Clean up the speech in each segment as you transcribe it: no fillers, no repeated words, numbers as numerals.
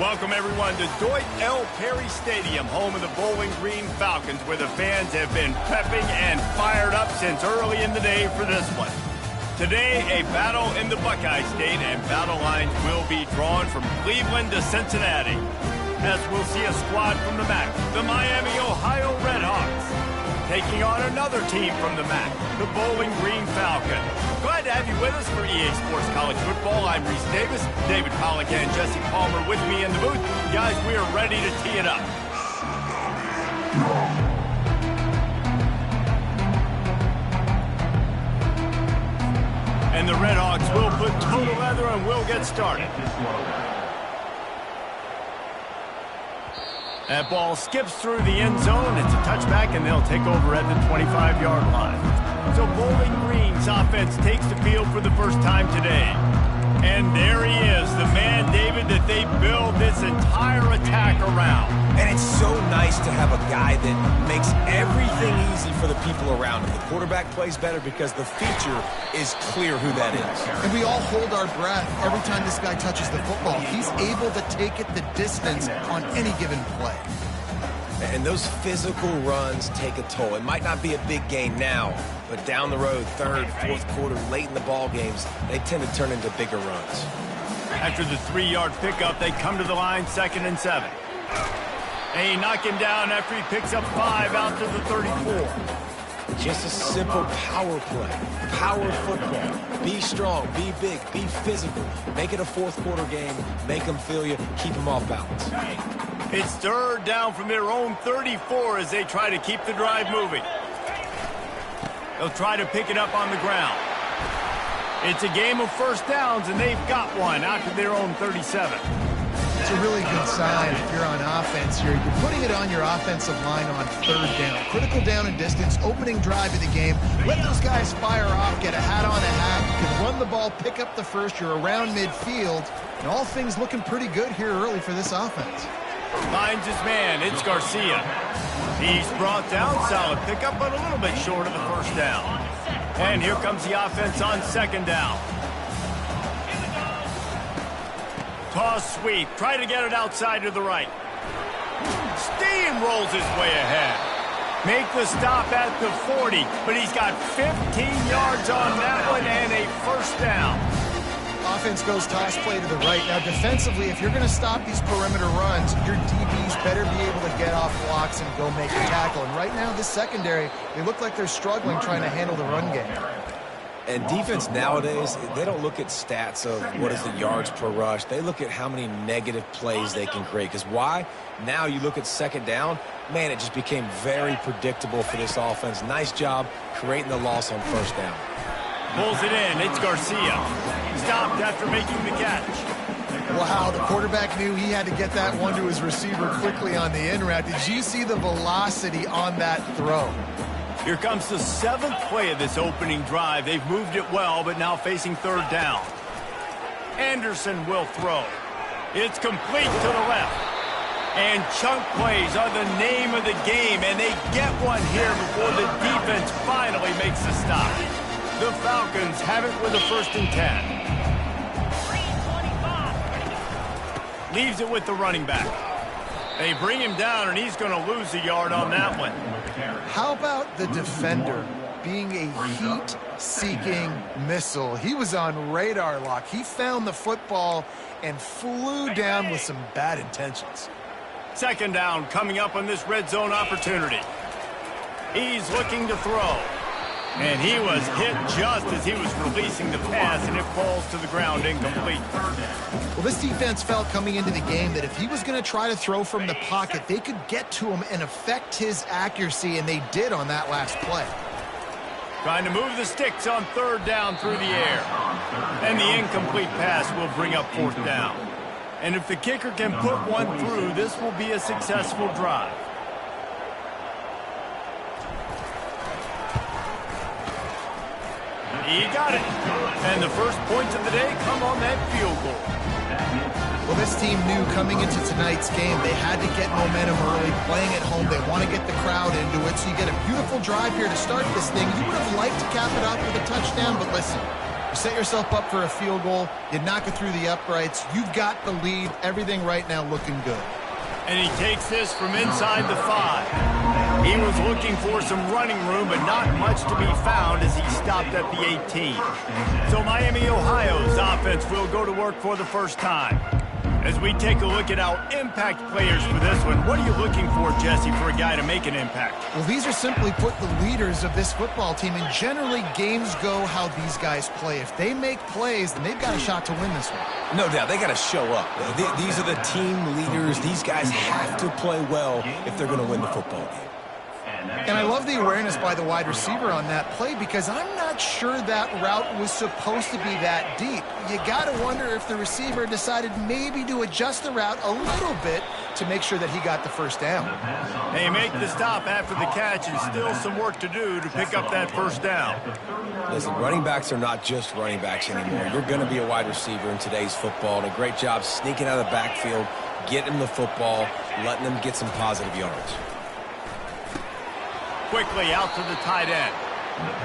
Welcome, everyone, to Dwight L. Perry Stadium, home of the Bowling Green Falcons, where the fans have been prepping and fired up since early in the day for this one. Today, a battle in the Buckeye State, and battle lines will be drawn from Cleveland to Cincinnati, as we'll see a squad from the MAC, the Miami, Ohio Redhawks, taking on another team from the MAC, the Bowling Green Falcons. Glad to have you with us for EA Sports College Football. I'm Reese Davis, David Pollack and Jesse Palmer with me in the booth. Guys, we are ready to tee it up. And the Redhawks will put total leather and we'll get started. That ball skips through the end zone. It's a touchback, and they'll take over at the 25-yard line. So Bowling Green's offense takes the field for the first time today. And there he is, the man, David, that they build this entire attack around. And it's so nice to have a guy that makes everything easy for the people around him. The quarterback plays better because the feature is clear who that is. And we all hold our breath every time this guy touches the football. He's able to take it the distance on any given play. And those physical runs take a toll. It might not be a big gain now, but down the road, third, fourth quarter, late in the ball games, they tend to turn into bigger runs. After the 3-yard pickup, they come to the line, 2nd and 7. And he knock him down after he picks up 5 out to the 34. Just a simple power play, power football. Be strong, be big, be physical. Make it a fourth quarter game, make them feel you, keep them off balance. It's 3rd down from their own 34 as they try to keep the drive moving. They'll try to pick it up on the ground. It's a game of first downs, and they've got one out to their own 37. It's a really good sign if you're on offense here. You're putting it on your offensive line on 3rd down. Critical down and distance, opening drive of the game. Let those guys fire off, get a hat on a hat. You can run the ball, pick up the first. You're around midfield. And all things looking pretty good here early for this offense. Finds his man. It's Garcia. He's brought down. Solid pickup, but a little bit short of the first down. And here comes the offense on 2nd down. Toss sweep. Try to get it outside to the right. Steamrolls his way ahead. Make the stop at the 40, but he's got 15 yards on that one and a first down. Offense goes toss play to the right. Now, defensively, if you're going to stop these perimeter runs, your DBs better be able to get off blocks and go make a tackle. And right now, this secondary, they look like they're struggling trying to handle the run game. And defense nowadays, they don't look at stats of what is the yards per rush. They look at how many negative plays they can create. Because why? Now you look at 2nd down, man, it just became very predictable for this offense. Nice job creating the loss on 1st down. Pulls it in. It's Garcia. Stopped after making the catch. Wow, the quarterback knew he had to get that one to his receiver quickly on the in route. Did you see the velocity on that throw? Here comes the 7th play of this opening drive. They've moved it well, but now facing 3rd down. Anderson will throw. It's complete to the left. And chunk plays are the name of the game, and they get one here before the defense finally makes the stop. The Falcons have it with a 1st and 10. Leaves it with the running back. They bring him down, and he's going to lose a yard on that one. How about the defender being a heat-seeking missile? He was on radar lock. He found the football and flew down with some bad intentions. 2nd down coming up on this red zone opportunity. He's looking to throw. And he was hit just as he was releasing the pass, and it falls to the ground incomplete. Well, this defense felt coming into the game that if he was going to try to throw from the pocket, they could get to him and affect his accuracy, and they did on that last play. Trying to move the sticks on 3rd down through the air. And the incomplete pass will bring up 4th down. And if the kicker can put one through, this will be a successful drive. He got it. And the first points of the day come on that field goal. Well, this team knew coming into tonight's game they had to get momentum early, playing at home. They want to get the crowd into it, so you get a beautiful drive here to start this thing. You would have liked to cap it off with a touchdown, but listen, You set yourself up for a field goal. You knock it through the uprights. You've got the lead. Everything right now looking good. And he takes this from inside the 5. He was looking for some running room, but not much to be found as he stopped at the 18. So Miami, Ohio's offense will go to work for the first time. As we take a look at our impact players for this one, what are you looking for, Jesse, for a guy to make an impact? Well, these are simply put the leaders of this football team, and generally games go how these guys play. If they make plays, then they've got a shot to win this one. No doubt, they got to show up. These are the team leaders. These guys have to play well if they're going to win the football game. And I love the awareness by the wide receiver on that play because I'm not sure that route was supposed to be that deep. You got to wonder if the receiver decided maybe to adjust the route a little bit to make sure that he got the first down. They make the stop after the catch and still some work to do to pick up that first down. Listen, running backs are not just running backs anymore. You're going to be a wide receiver in today's football, and a great job sneaking out of the backfield, getting them the football, letting them get some positive yards. Quickly out to the tight end.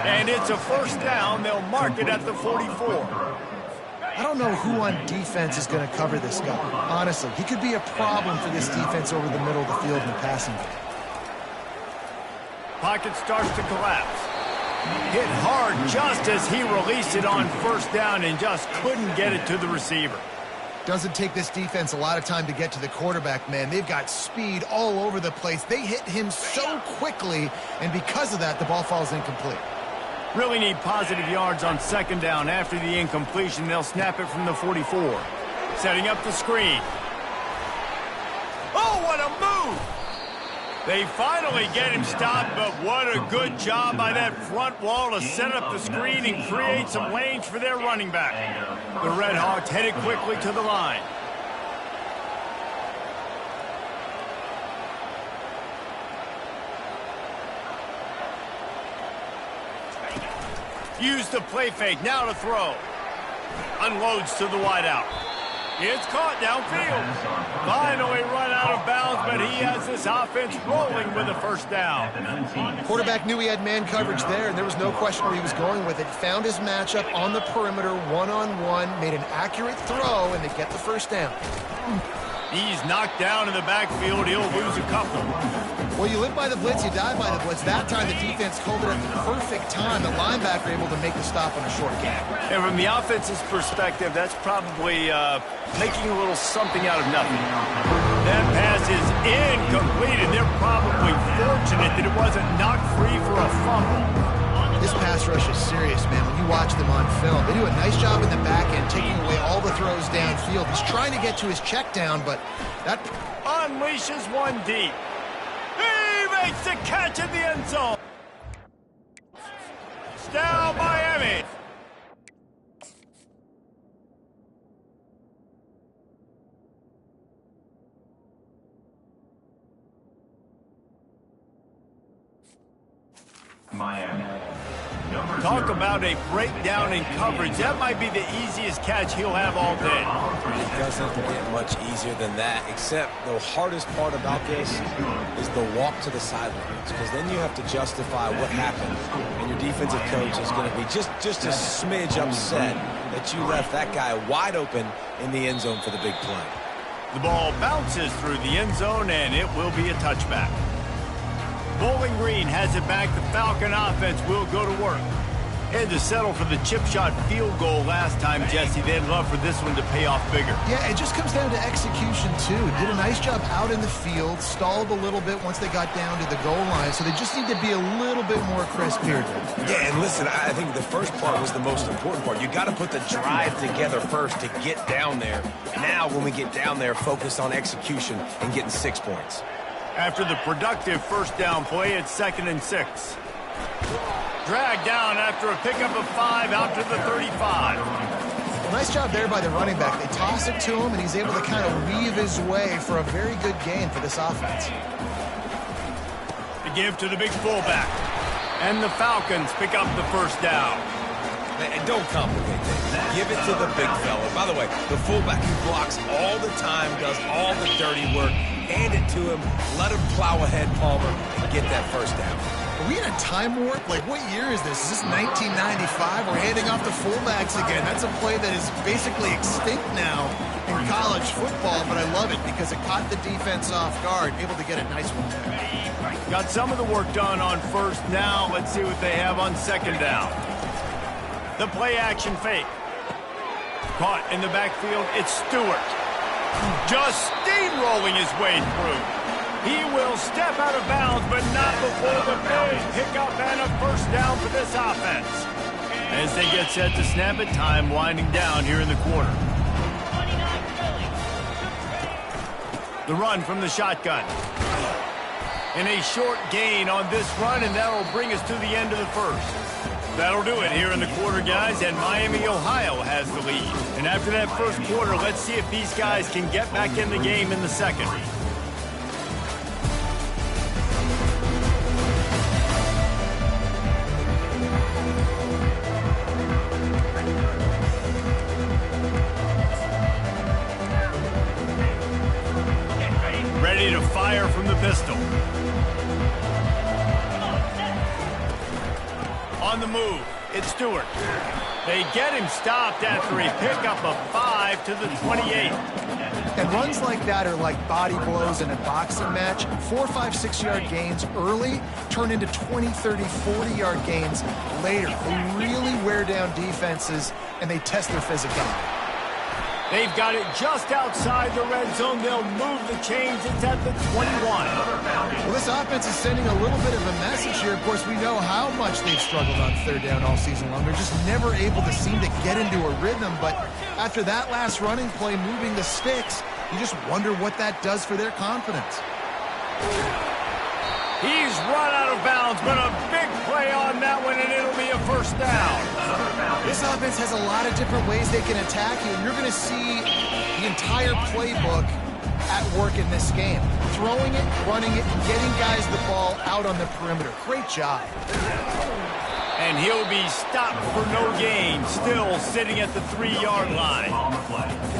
And it's a first down. They'll mark it at the 44. I don't know who on defense is going to cover this guy. Honestly, he could be a problem for this defense over the middle of the field in the passing game. Pocket starts to collapse. Hit hard just as he released it on first down and just couldn't get it to the receiver. Doesn't take this defense a lot of time to get to the quarterback, man. They've got speed all over the place. They hit him so quickly, and because of that, the ball falls incomplete. Really need positive yards on second down. After the incompletion, they'll snap it from the 44. Setting up the screen. Oh, what a move! They finally get him stopped, but what a good job by that front wall to set up the screen and create some lanes for their running back. The Red Hawks headed quickly to the line. Use the play fake, now to throw. Unloads to the wideout. It's caught downfield. Finally run out of bounds, but he has this offense rolling with a first down. Quarterback knew he had man coverage there, and there was no question where he was going with it. Found his matchup on the perimeter, one-on-one, made an accurate throw, and they get the first down. He's knocked down in the backfield. He'll lose a couple. Well, you live by the blitz, you die by the blitz. That time, the defense called it at the perfect time. The linebacker able to make the stop on a short gain. And from the offense's perspective, that's probably making a little something out of nothing. That pass is incomplete, and they're probably fortunate that it wasn't knocked free for a fumble. This pass rush is serious, man. When you watch them on film, they do a nice job in the back end, taking away all the throws downfield. He's trying to get to his check down, but that unleashes one deep. He makes the catch in the end zone. It's down Miami. Talk about a breakdown in coverage. That might be the easiest catch he'll have all day. It doesn't get much easier than that, except the hardest part about this is the walk to the sidelines, because then you have to justify what happened, and your defensive coach is going to be just a smidge upset that you left that guy wide open in the end zone for the big play. The ball bounces through the end zone, and it will be a touchback. Bowling Green has it back. The Falcon offense will go to work. Had to settle for the chip shot field goal last time, Jesse. They'd love for this one to pay off bigger. Yeah, it just comes down to execution, too. Did a nice job out in the field, stalled a little bit once they got down to the goal line, so they just need to be a little bit more crisp here. Yeah, and listen, I think the first part was the most important part. You got to put the drive together first to get down there. Now, when we get down there, focus on execution and getting 6 points. After the productive first down play, it's 2nd and 6. Dragged down after a pickup of 5 out to the 35. Well, nice job there by the running back. They toss it to him, and he's able to kind of weave his way for a very good gain for this offense. To give to the big fullback. And the Falcons pick up the first down. And don't complicate things. Give it to the big fella. By the way, the fullback who blocks all the time, does all the dirty work. Hand it to him. Let him plow ahead, Palmer, and get that first down. Are we in a time warp? Like, what year is this? Is this 1995? We're handing off to fullbacks again. That's a play that is basically extinct now in college football, but I love it because it caught the defense off guard, able to get a nice one there. Got some of the work done on first down. Let's see what they have on second down. The play action fake. Caught in the backfield, it's Stewart. Just steamrolling his way through. He will step out of bounds, but not before the big pickup and a first down for this offense. As they get set to snap it, time winding down here in the quarter. The run from the shotgun. And a short gain on this run, and that will bring us to the end of the first. That'll do it here in the quarter, guys, and Miami, Ohio has the lead. And after that first quarter, let's see if these guys can get back in the game in the second. Ready to fire from the pistol. On the move, it's Stewart. They get him stopped after a pickup of 5 to the 28. And runs like that are like body blows in a boxing match. 4, 5, 6-yard gains early turn into 20, 30, 40-yard gains later. They really wear down defenses, and they test their physicality. They've got it just outside the red zone. They'll move the chains. It's at the 21. Well, this offense is sending a little bit of a message here. Of course, we know how much they've struggled on third down all season long. They're just never able to seem to get into a rhythm. But after that last running play, moving the sticks, you just wonder what that does for their confidence. He's run out of bounds, but a big play on that one, and it'll be a first down. This offense has a lot of different ways they can attack you, and you're going to see the entire playbook at work in this game. Throwing it, running it, and getting guys the ball out on the perimeter. Great job. And he'll be stopped for no gain, still sitting at the 3-yard line.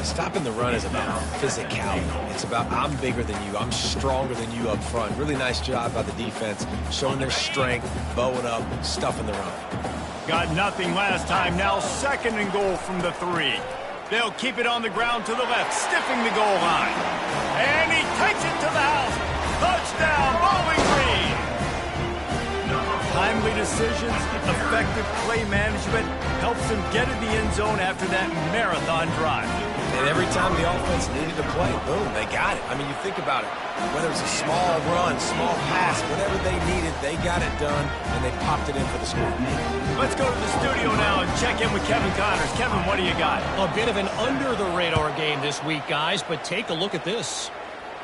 Stopping the run is about physicality. It's about I'm bigger than you, I'm stronger than you up front. Really nice job by the defense, showing their strength, bowing up, stuffing the run. Got nothing last time, now second and goal from the 3. They'll keep it on the ground to the left, stiffing the goal line. And he takes it to the house. Touchdown, Bowling Green. Timely decisions, effective play management helps them get in the end zone after that marathon drive. And every time the offense needed to play, boom, they got it. I mean, you think about it. Whether it's a small run, small pass, whatever they needed, they got it done, and they popped it in for the score. Let's go to the studio now and check in with Kevin Connors. Kevin, what do you got? A bit of an under-the-radar game this week, guys, but take a look at this.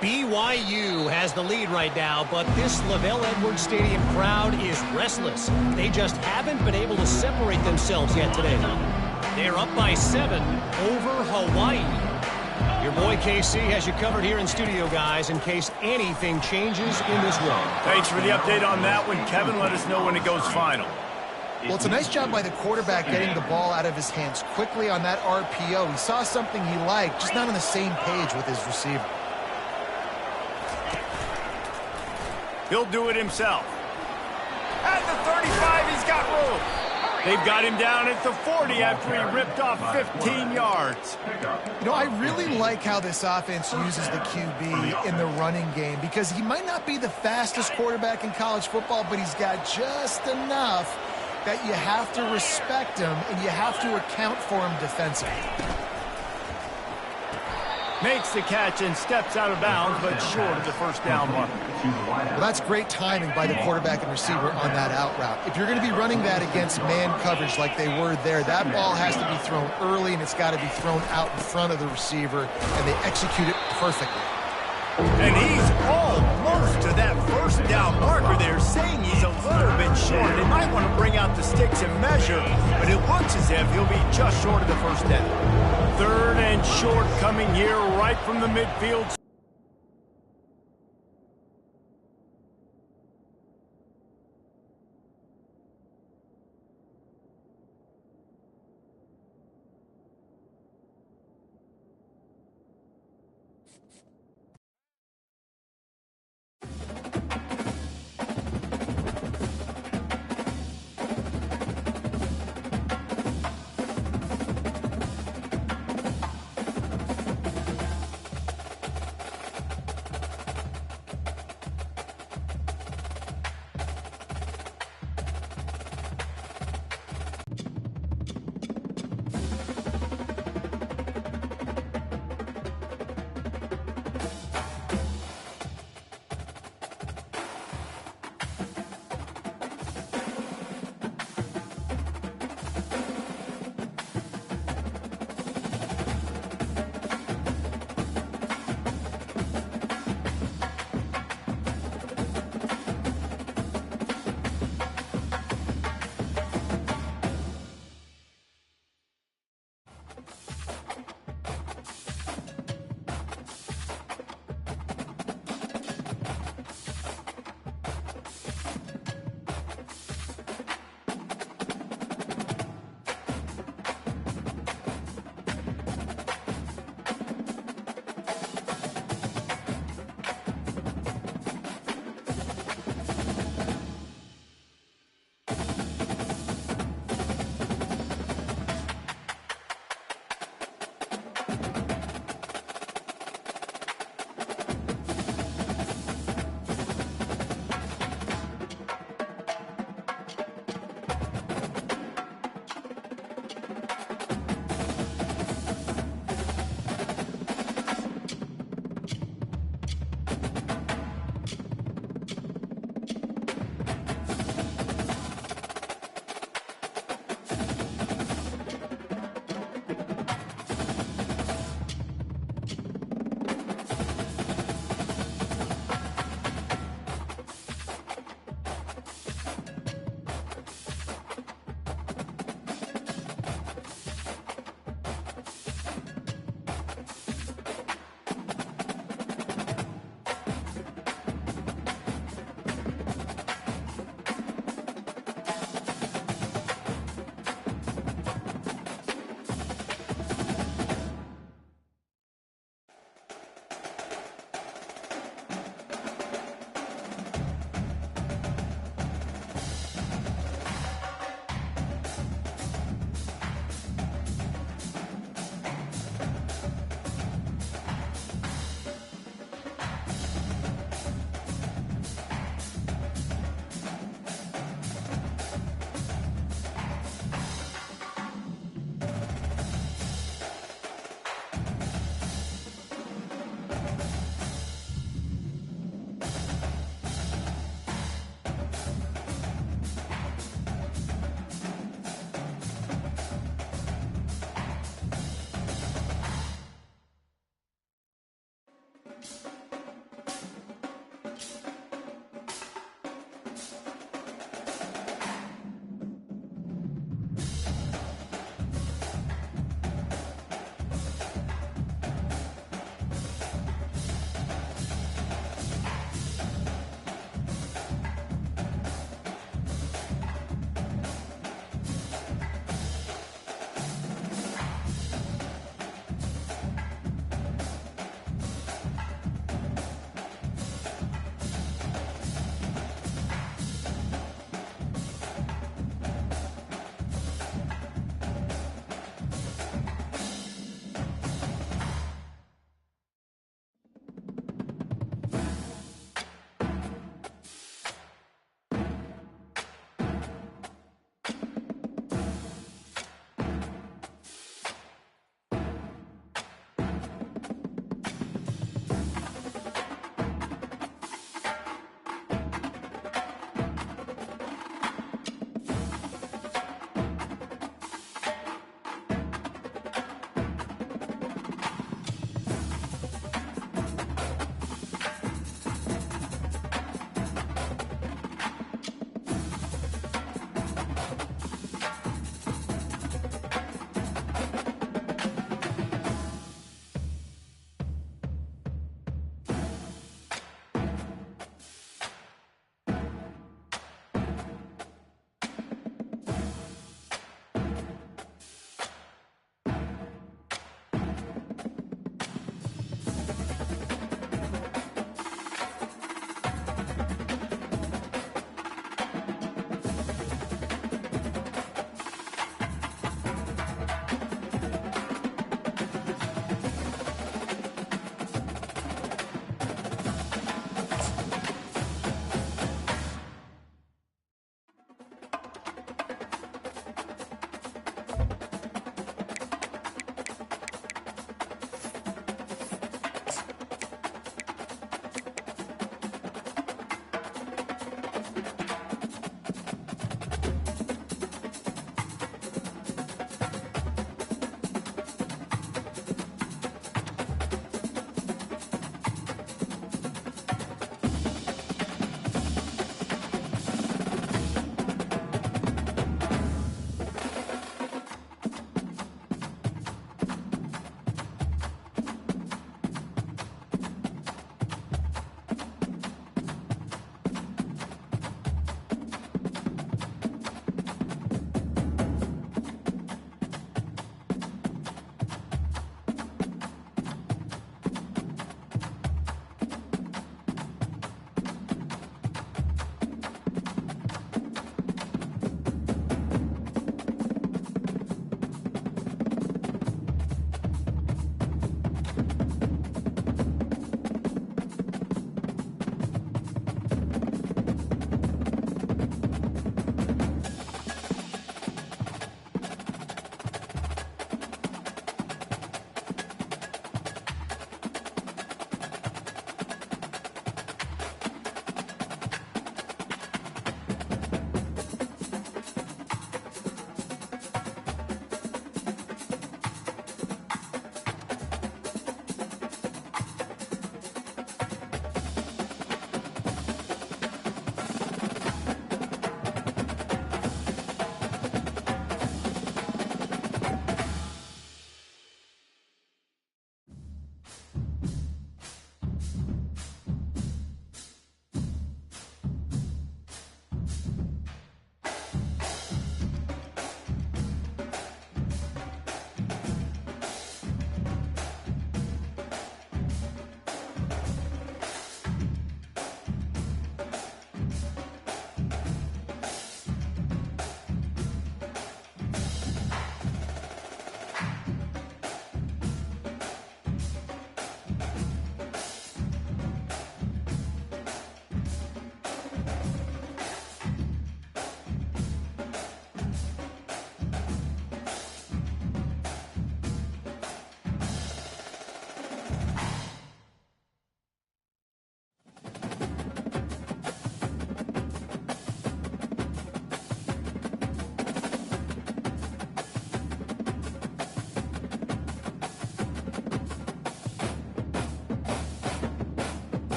BYU has the lead right now, but this LaVell Edwards Stadium crowd is restless. They just haven't been able to separate themselves yet today. They're up by 7 over Hawaii. Your boy KC has you covered here in studio, guys, in case anything changes in this run. Thanks for the update on that one, Kevin. Let us know when it goes final. Well, it's a nice job by the quarterback getting the ball out of his hands quickly on that RPO. He saw something he liked, just not on the same page with his receiver. He'll do it himself. At the 35, he's got room. They've got him down at the 40 after he ripped off 15 yards. You know, I really like how this offense uses the QB in the running game because he might not be the fastest quarterback in college football, but he's got just enough that you have to respect him and you have to account for him defensively. Makes the catch and steps out of bounds, but short of the first down mark. Well, that's great timing by the quarterback and receiver on that out route. If you're going to be running that against man coverage like they were there, that ball has to be thrown early and it's got to be thrown out in front of the receiver, and they execute it perfectly. And he's almost to that first down marker there, saying he's a little bit short. They might want to bring out the sticks and measure, but it looks as if he'll be just short of the first down. Third and short coming here right from the midfield.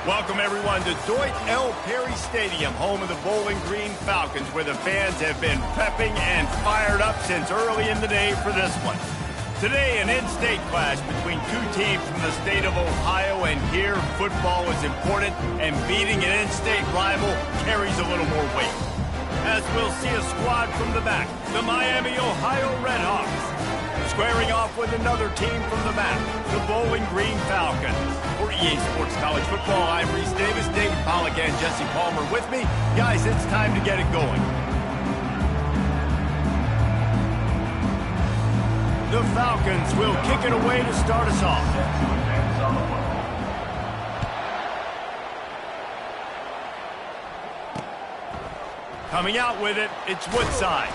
Welcome, everyone, to Deutsch L. Perry Stadium, home of the Bowling Green Falcons, where the fans have been prepping and fired up since early in the day for this one. Today, an in-state clash between two teams from the state of Ohio, and here, football is important, and beating an in-state rival carries a little more weight. As we'll see a squad from the back, the Miami, Ohio Redhawks, squaring off with another team from the back, the Bowling Green Falcons. For EA Sports College Football, I'm Reese Davis, David Pollack, and Jesse Palmer with me. Guys, it's time to get it going. The Falcons will kick it away to start us off. Coming out with it, it's Woodside.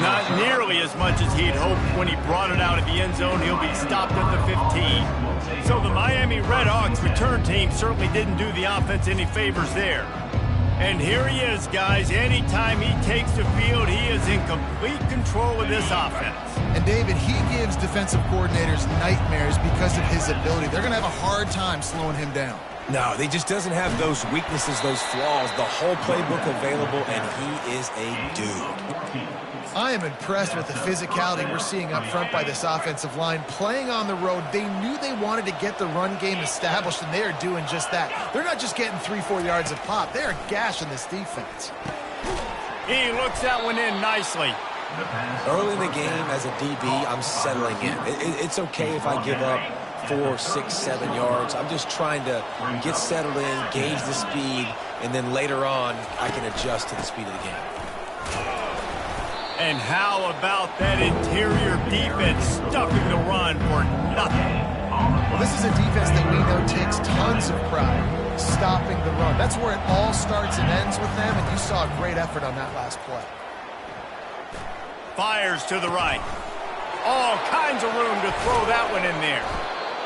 Not nearly as much as he'd hoped when he brought it out of the end zone. He'll be stopped at the 15. So the Miami Redhawks return team certainly didn't do the offense any favors there. And here he is, guys. Anytime he takes the field, he is in complete control of this offense. And David, he gives defensive coordinators nightmares because of his ability. They're going to have a hard time slowing him down. No, he just doesn't have those weaknesses, those flaws, the whole playbook available, and he is a dude. I am impressed with the physicality we're seeing up front by this offensive line. Playing on the road, they knew they wanted to get the run game established, and they are doing just that. They're not just getting 3-4 yards of pop. They are gashing this defense. He looks that one in nicely. Early in the game, as a DB, I'm settling in. It's okay if I give up 4, 6, 7 yards. I'm just trying to get settled in, gauge the speed, and then later on, I can adjust to the speed of the game. And how about that interior defense stuffing the run for nothing? Well, this is a defense that we know takes tons of pride stopping the run. That's where it all starts and ends with them, and you saw a great effort on that last play. Fires to the right. All kinds of room to throw that one in there.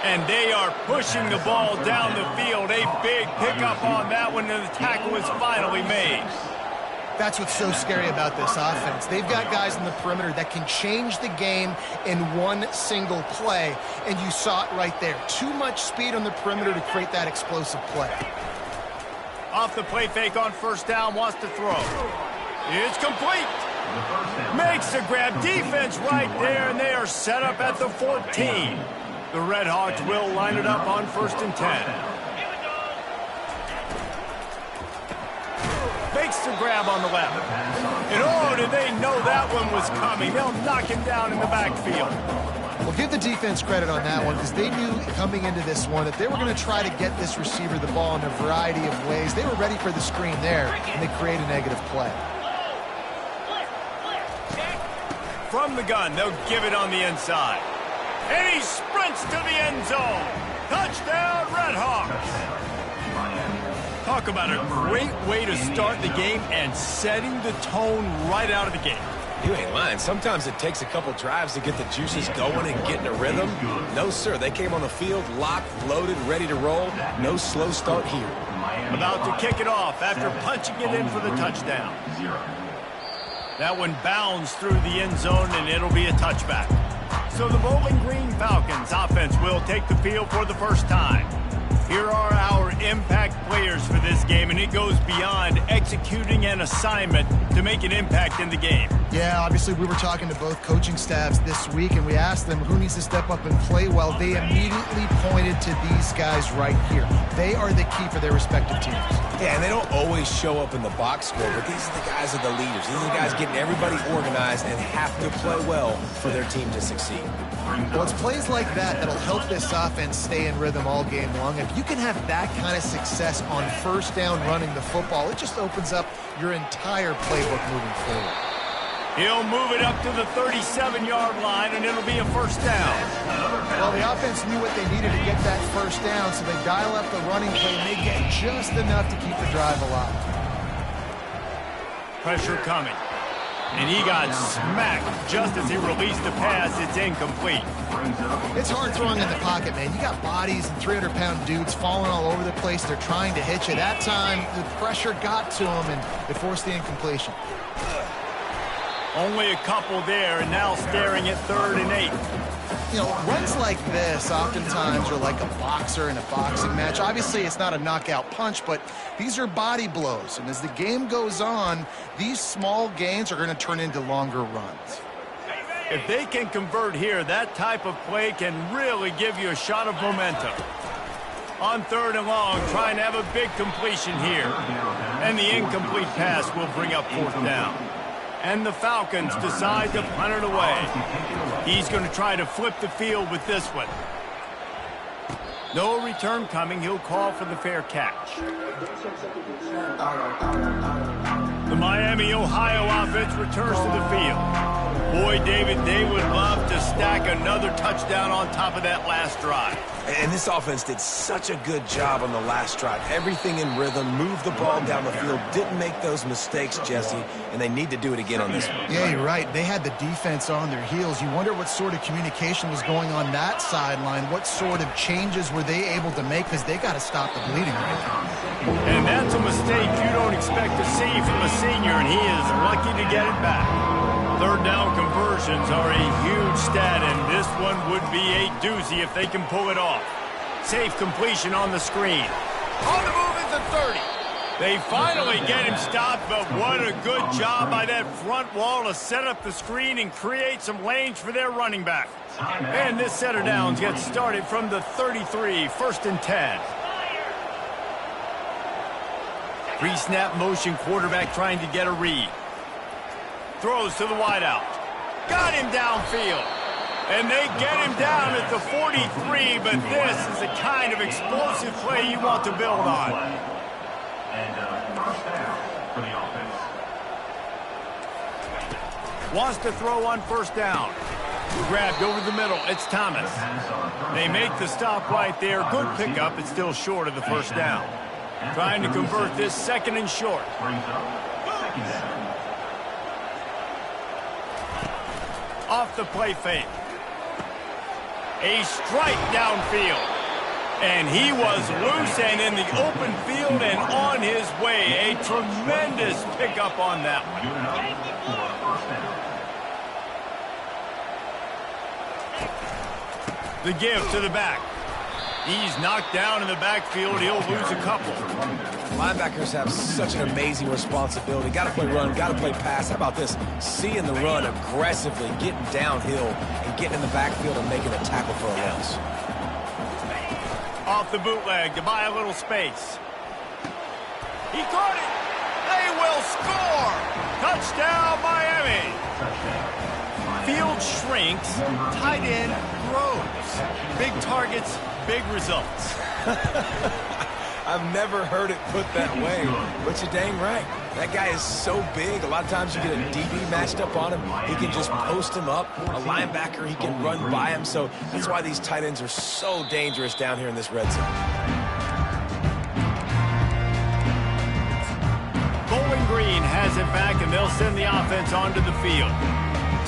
And they are pushing the ball down the field. A big pickup on that one, and the tackle is finally made. That's what's so scary about this offense. They've got guys in the perimeter that can change the game in one single play, and you saw it right there. Too much speed on the perimeter to create that explosive play. Off the play fake on first down, wants to throw. It's complete. Makes the grab. Defense right there, and they are set up at the 14. The Redhawks will line it up on 1st and 10. Makes the grab on the left. And oh, did they know that one was coming. They'll knock him down in the backfield. Well, give the defense credit on that one because they knew coming into this one that they were going to try to get this receiver the ball in a variety of ways. They were ready for the screen there, and they create a negative play. From the gun, they'll give it on the inside. And he sprints to the end zone. Touchdown, Redhawks. Talk about a great way to start the game and setting the tone right out of the gate. You ain't lying. Sometimes it takes a couple drives to get the juices going and get in a rhythm. No, sir. They came on the field locked, loaded, ready to roll. No slow start here. About to kick it off after punching it in for the touchdown. That one bounds through the end zone, and it'll be a touchback. So the Bowling Green Falcons offense will take the field for the first time. Here are our impact players for this game, and it goes beyond executing an assignment to make an impact in the game. Yeah, obviously we were talking to both coaching staffs this week, and we asked them who needs to step up and play well. They immediately pointed to these guys right here. They are the key for their respective teams. Yeah, and they don't always show up in the box score, but these are the guys that are the leaders. These are the guys getting everybody organized and have to play well for their team to succeed. Well, it's plays like that that'll help this offense stay in rhythm all game long. If you can have that kind of success on first down running the football, it just opens up your entire playbook moving forward. He'll move it up to the 37-yard line, and it'll be a first down. Well, the offense knew what they needed to get that first down, so they dial up the running play, and they get just enough to keep the drive alive. Pressure coming. And he got smacked just as he released the pass. It's incomplete. It's hard throwing in the pocket, man. You got bodies and 300-pound dudes falling all over the place. They're trying to hit you. That time, the pressure got to him, and it forced the incompletion. Only a couple there, and now staring at 3rd and 8. You know, runs like this oftentimes are like a boxer in a boxing match. Obviously, it's not a knockout punch, but these are body blows. And as the game goes on, these small gains are going to turn into longer runs. If they can convert here, that type of play can really give you a shot of momentum. On 3rd and long, trying to have a big completion here. And the incomplete pass will bring up 4th down. And the Falcons decide to punt it away. He's going to try to flip the field with this one. No return coming. He'll call for the fair catch. The Miami, Ohio offense returns to the field. Boy, David, they would love to stack another touchdown on top of that last drive. And this offense did such a good job on the last drive. Everything in rhythm, moved the ball down the field, didn't make those mistakes, Jesse, and they need to do it again on this one. Yeah, you're right. They had the defense on their heels. You wonder what sort of communication was going on that sideline. What sort of changes were they able to make, because they got to stop the bleeding right now. And that's a mistake you don't expect to see from a senior, and he is lucky to get it back. 3rd down conversions are a huge stat, and this one would be a doozy if they can pull it off. Safe completion on the screen. On the move is the 30. They finally get him stopped, but what a good job by that front wall to set up the screen and create some lanes for their running back. And this set of downs gets started from the 33, 1st and 10. Pre-snap motion, quarterback trying to get a read. Throws to the wideout. Got him downfield. And they get him down at the 43, but this is the kind of explosive play you want to build on. Wants to throw on 1st down. Grabbed over the middle. It's Thomas. They make the stop right there. Good pickup. It's still short of the 1st down. Trying to convert this 2nd and short. Off the play fake. A strike downfield. And he was loose and in the open field and on his way. A tremendous pickup on that one. The give to the back. He's knocked down in the backfield. He'll lose a couple. Linebackers have such an amazing responsibility. Got to play run, got to play pass. How about this? Seeing the run aggressively, getting downhill, and getting in the backfield and making a tackle for a loss. Off the bootleg to buy a little space. He caught it. They will score. Touchdown, Miami. Field shrinks. Tight end grows. Big targets, big results. I've never heard it put that way, but you're dang right. That guy is so big. A lot of times you get a DB matched up on him. He can just post him up. A linebacker, he can run by him. So that's why these tight ends are so dangerous down here in this red zone. Bowling Green has it back, and they'll send the offense onto the field.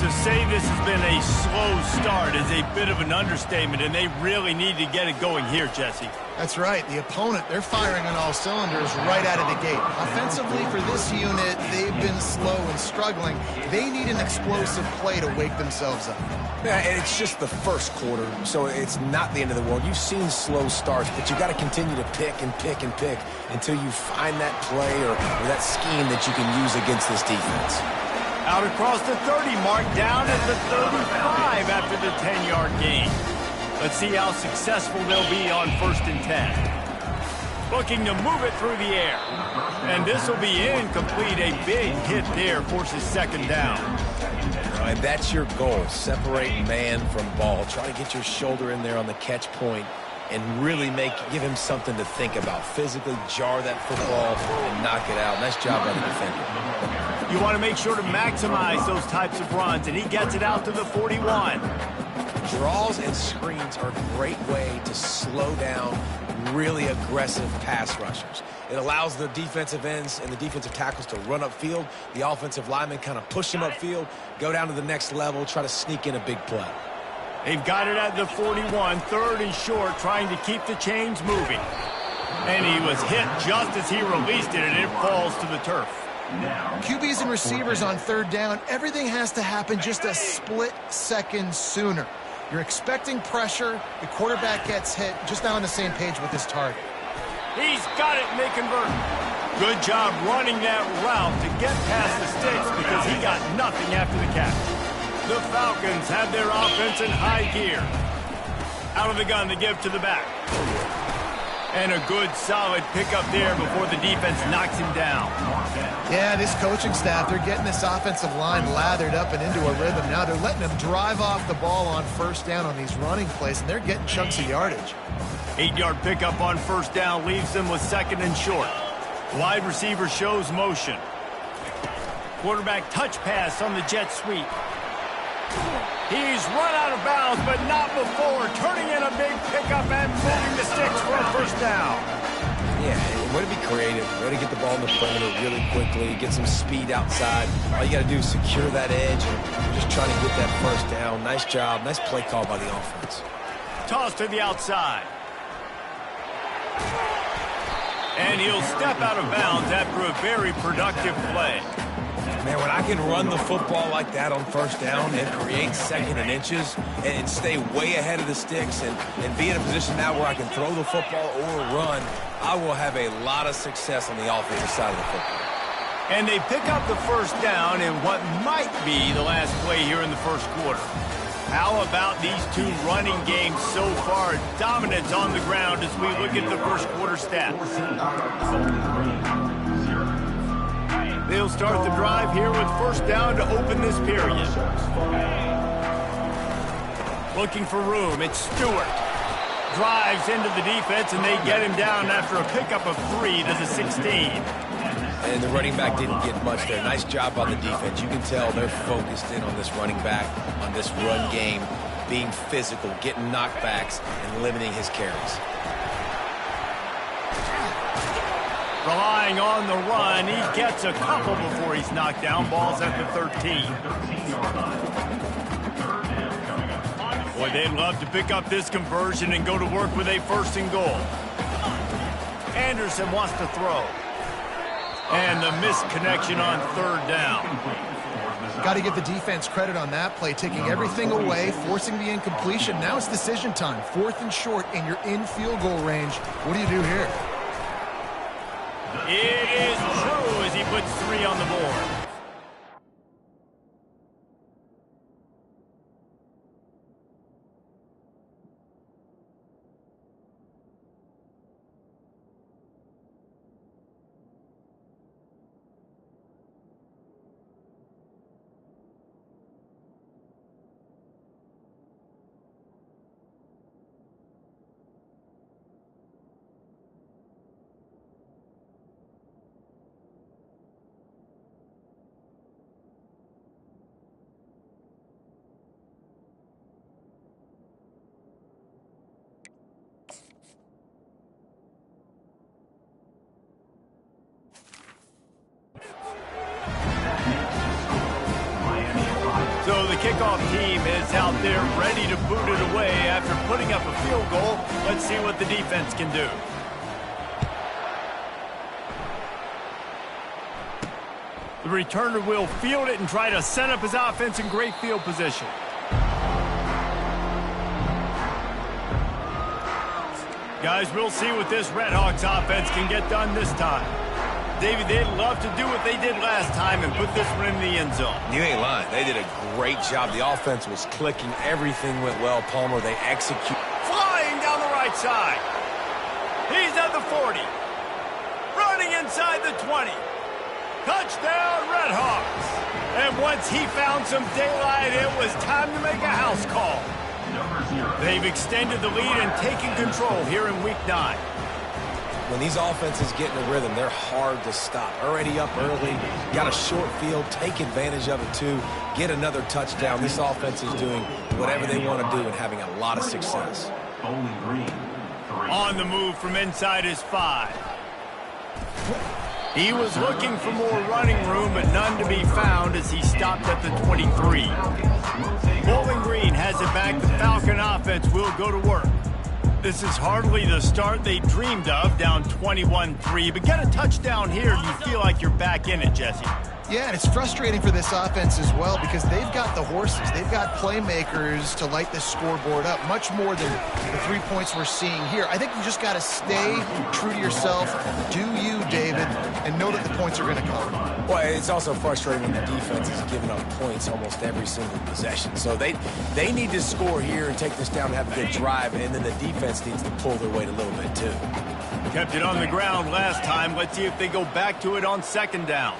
To say this has been a slow start is a bit of an understatement, and they really need to get it going here, Jesse. That's right. The opponent, they're firing on all cylinders right out of the gate. Offensively, for this unit, they've been slow and struggling. They need an explosive play to wake themselves up. Yeah, and it's just the first quarter, so it's not the end of the world. You've seen slow starts, but you got to continue to pick and pick and pick until you find that play or that scheme that you can use against this defense. Out across the 30 mark, down at the 35 after the 10-yard gain. Let's see how successful they'll be on 1st and 10. Looking to move it through the air. And this will be incomplete. A big hit there forces 2nd down. And that's your goal. Separate man from ball. Try to get your shoulder in there on the catch point and really give him something to think about. Physically jar that football and knock it out. Nice job by the defender. You want to make sure to maximize those types of runs, and he gets it out to the 41. Draws and screens are a great way to slow down really aggressive pass rushers. It allows the defensive ends and the defensive tackles to run upfield. The offensive linemen kind of push them upfield, go down to the next level, try to sneak in a big play. They've got it at the 41, 3rd and short, trying to keep the chains moving. And he was hit just as he released it, and it falls to the turf. QBs and receivers on 3rd down, everything has to happen just a split second sooner. You're expecting pressure. The quarterback gets hit, just not on the same page with his target. He's got it, and they convert. Good job running that route to get past the sticks because he got nothing after the catch. The Falcons have their offense in high gear. Out of the gun to give to the back. And a good, solid pickup there before the defense knocks him down. Yeah, this coaching staff, they're getting this offensive line lathered up and into a rhythm. Now they're letting them drive off the ball on first down on these running plays, and they're getting chunks of yardage. 8-yard pickup on first down leaves them with second and short. Wide receiver shows motion. Quarterback touch pass on the jet sweep. He's run out of bounds, but not before. Turning in a big pickup and moving the sticks for a first down. Yeah, way to be creative. Way to get the ball in the perimeter really quickly. Get some speed outside. All you got to do is secure that edge. And just trying to get that first down. Nice job. Nice play call by the offense. Toss to the outside. And he'll step out of bounds after a very productive play. Man, when I can run the football like that on first down and create second and inches and stay way ahead of the sticks and be in a position now where I can throw the football or run, I will have a lot of success on the offensive side of the football. And they pick up the first down in what might be the last play here in the first quarter. How about these two running games so far? Dominance on the ground as we look at the first quarter stats. They'll start the drive here with first down to open this period. Looking for room. It's Stewart. Drives into the defense, and they get him down after a pickup of 3 to the 16. And the running back didn't get much there. Nice job on the defense. You can tell they're focused in on this running back, on this run game, being physical, getting knockbacks, and limiting his carries. Relying on the run, he gets a couple before he's knocked down. Ball's at the 13. Boy, they'd love to pick up this conversion and go to work with a first and goal. Anderson wants to throw. And the missed connection on third down. Got to give the defense credit on that play, taking everything away, forcing the incompletion. Now it's decision time. 4th and short, and you're in field goal range. What do you do here? It is true as he puts 3 on the board. So the kickoff team is out there ready to boot it away after putting up a field goal. Let's see what the defense can do. The returner will field it and try to set up his offense in great field position. Guys, we'll see what this Redhawks offense can get done this time. Davey, they'd love to do what they did last time and put this one in the end zone. You ain't lying. They did a great job. The offense was clicking. Everything went well. Palmer, they execute. Flying down the right side. He's at the 40. Running inside the 20. Touchdown, Redhawks. And once he found some daylight, it was time to make a house call. They've extended the lead and taken control here in Week 9. When these offenses get in a rhythm, they're hard to stop. Already up early, got a short field, take advantage of it too, get another touchdown. This offense is doing whatever they want to do and having a lot of success. On the move from inside his 5. He was looking for more running room, but none to be found as he stopped at the 23. Bowling Green has it back. The Falcon offense will go to work. This is hardly the start they dreamed of, down 21-3. But get a touchdown here, you feel like you're back in it, Jesse. Yeah, and it's frustrating for this offense as well because they've got the horses. They've got playmakers to light this scoreboard up, much more than the 3 points we're seeing here. I think you just got to stay true to yourself, do you, David, and know that the points are going to come. Well, it's also frustrating when the defense is giving up points almost every single possession. So they need to score here and take this down and have a good drive, and then the defense needs to pull their weight a little bit too. Kept it on the ground last time. Let's see if they go back to it on second down.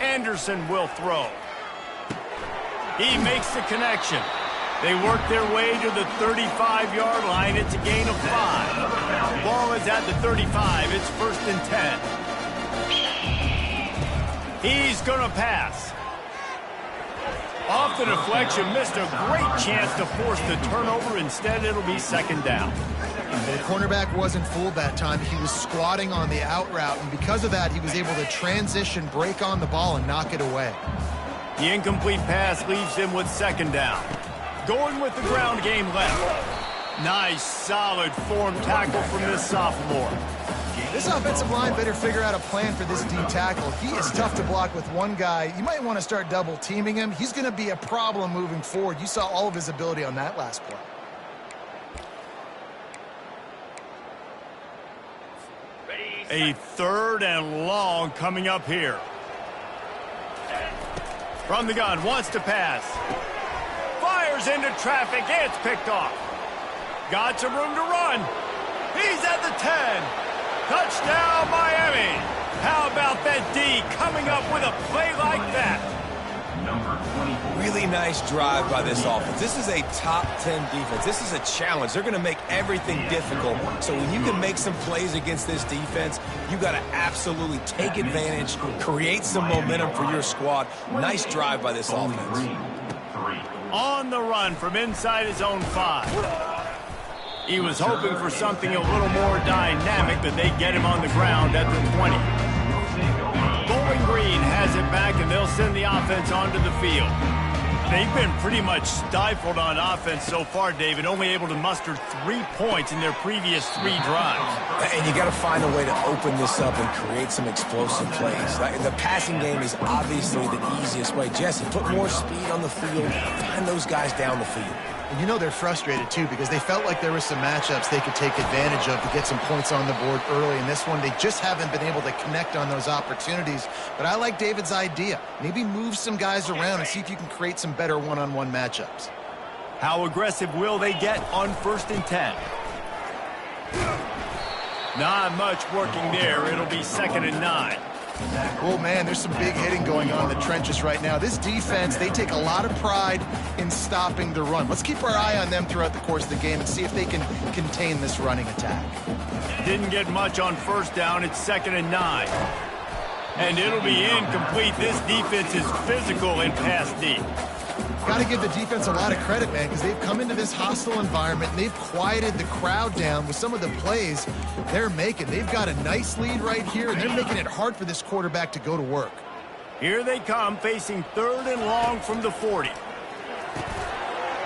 Anderson will throw. He makes the connection. They work their way to the 35-yard line. It's a gain of 5. Ball is at the 35. It's 1st and 10. He's going to pass. Off the deflection, missed a great chance to force the turnover. Instead, it'll be 2nd down. The cornerback wasn't fooled that time. He was squatting on the out route, and because of that, he was able to transition, break on the ball, and knock it away. The incomplete pass leaves him with 2nd down. Going with the ground game left. Nice, solid form tackle from this sophomore. This offensive line better figure out a plan for this D tackle. He is tough to block with one guy. You might want to start double teaming him. He's going to be a problem moving forward. You saw all of his ability on that last play. A 3rd and long coming up here. From the gun, wants to pass. Fires into traffic, it's picked off. Got some room to run. He's at the 10. Touchdown, Miami. How about that D coming up with a play like that? Really nice drive by this offense. This is a top 10 defense. This is a challenge. They're going to make everything difficult. So when you can make some plays against this defense, you got to absolutely take advantage, create some momentum for your squad. Nice drive by this offense. On the run from inside his own 5. He was hoping for something a little more dynamic, but they get him on the ground at the 20. Bowling Green has it back, and they'll send the offense onto the field. They've been pretty much stifled on offense so far, David, only able to muster 3 points in their previous 3 drives. And you got to find a way to open this up and create some explosive plays. The passing game is obviously the easiest way. Jesse, put more speed on the field, find those guys down the field. And you know they're frustrated, too, because they felt like there were some matchups they could take advantage of to get some points on the board early. In this one, they just haven't been able to connect on those opportunities. But I like David's idea. Maybe move some guys around and see if you can create some better one-on-one matchups. How aggressive will they get on 1st and 10? Not much working there. It'll be 2nd and 9. Oh, man, there's some big hitting going on in the trenches right now. This defense, they take a lot of pride in stopping the run. Let's keep our eye on them throughout the course of the game and see if they can contain this running attack. Didn't get much on 1st down. It's 2nd and 9. And it'll be incomplete. This defense is physical in pass D. Got to give the defense a lot of credit, man, because they've come into this hostile environment and they've quieted the crowd down with some of the plays they're making. They've got a nice lead right here, and they're making it hard for this quarterback to go to work. Here they come, facing 3rd and long from the 40.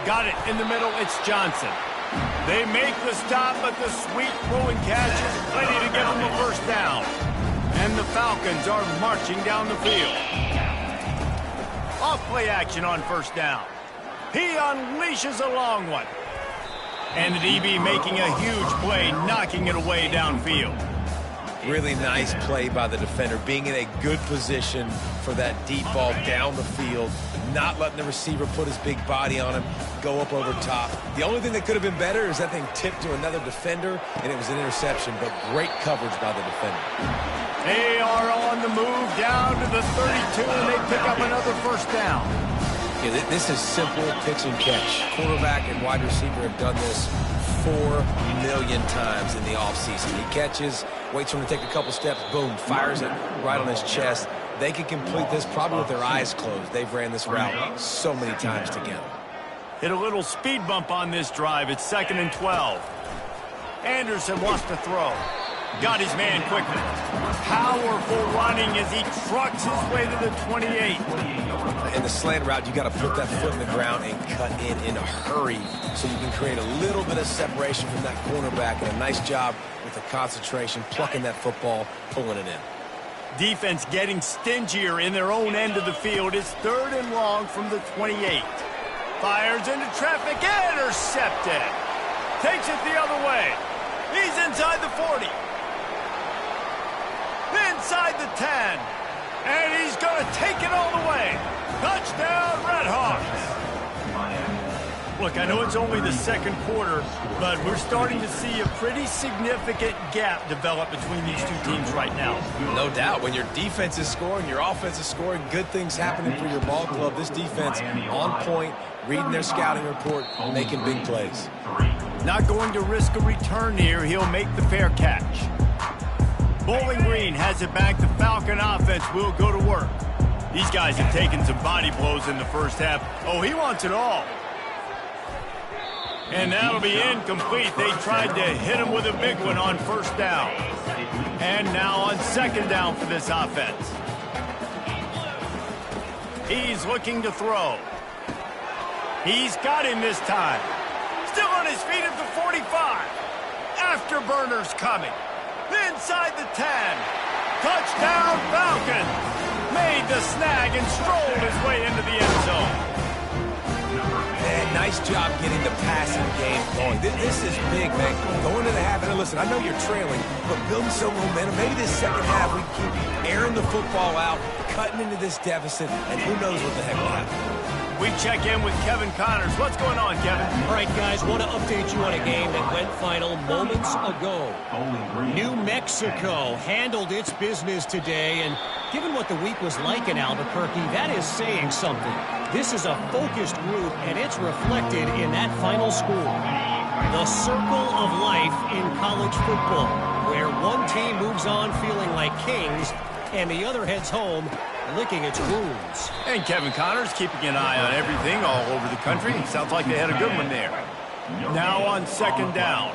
Got it in the middle. It's Johnson. They make the stop, but the sweet throwing catch is plenty to give them a 1st down. And the Falcons are marching down the field. Off play action on 1st down. He unleashes a long one. And the DB making a huge play, knocking it away downfield. Really nice play by the defender, being in a good position for that deep ball down the field, not letting the receiver put his big body on him, go up over top. The only thing that could have been better is that thing tipped to another defender, and it was an interception, but great coverage by the defender. They are on the move down to the 32, and they pick up another 1st down. Yeah, this is simple pitch and catch. Quarterback and wide receiver have done this 4 million times in the offseason. He catches, waits for him to take a couple steps, boom, fires it right on his chest. They can complete this probably with their eyes closed. They've ran this route so many times together. Hit a little speed bump on this drive. It's 2nd and 12. Anderson wants to throw. Got his man quickly. Powerful running as he trucks his way to the 28. In the slant route, you got to put that foot in the ground and cut in a hurry so you can create a little bit of separation from that cornerback. And a nice job with the concentration, plucking that football, pulling it in. Defense getting stingier in their own end of the field. It's 3rd and long from the 28. Fires into traffic, intercepted. Takes it the other way. He's inside the 40. Inside the 10. And he's going to take it all the way. Touchdown, Redhawks. Look, I know it's only the second quarter, but we're starting to see a pretty significant gap develop between these two teams right now. No doubt. When your defense is scoring, your offense is scoring, good things happening for your ball club. This defense on point, reading their scouting report, making big plays. Not going to risk a return here. He'll make the fair catch. Bowling Green has it back. The Falcon offense will go to work. These guys have taken some body blows in the first half. Oh, he wants it all. And that'll be incomplete. They tried to hit him with a big one on 1st down. And now on 2nd down for this offense. He's looking to throw. He's got him this time. Still on his feet at the 45. Afterburners coming. Inside the 10. Touchdown, Falcons. Made the snag and strolled his way into the end zone. Man, nice job getting the passing game going. This is big, man. Going to the half, and listen, I know you're trailing, but building some momentum. Maybe this second half we keep airing the football out, cutting into this deficit, and who knows what the heck will happen. We check in with Kevin Connors. What's going on, Kevin? All right, guys, want to update you on a game that went final moments ago. New Mexico handled its business today, and given what the week was like in Albuquerque, that is saying something. This is a focused group, and it's reflected in that final score. The circle of life in college football, where one team moves on feeling like kings, and the other heads home licking its wounds. And Kevin Connors keeping an eye on everything all over the country. Sounds like they had a good one there. Now on 2nd down.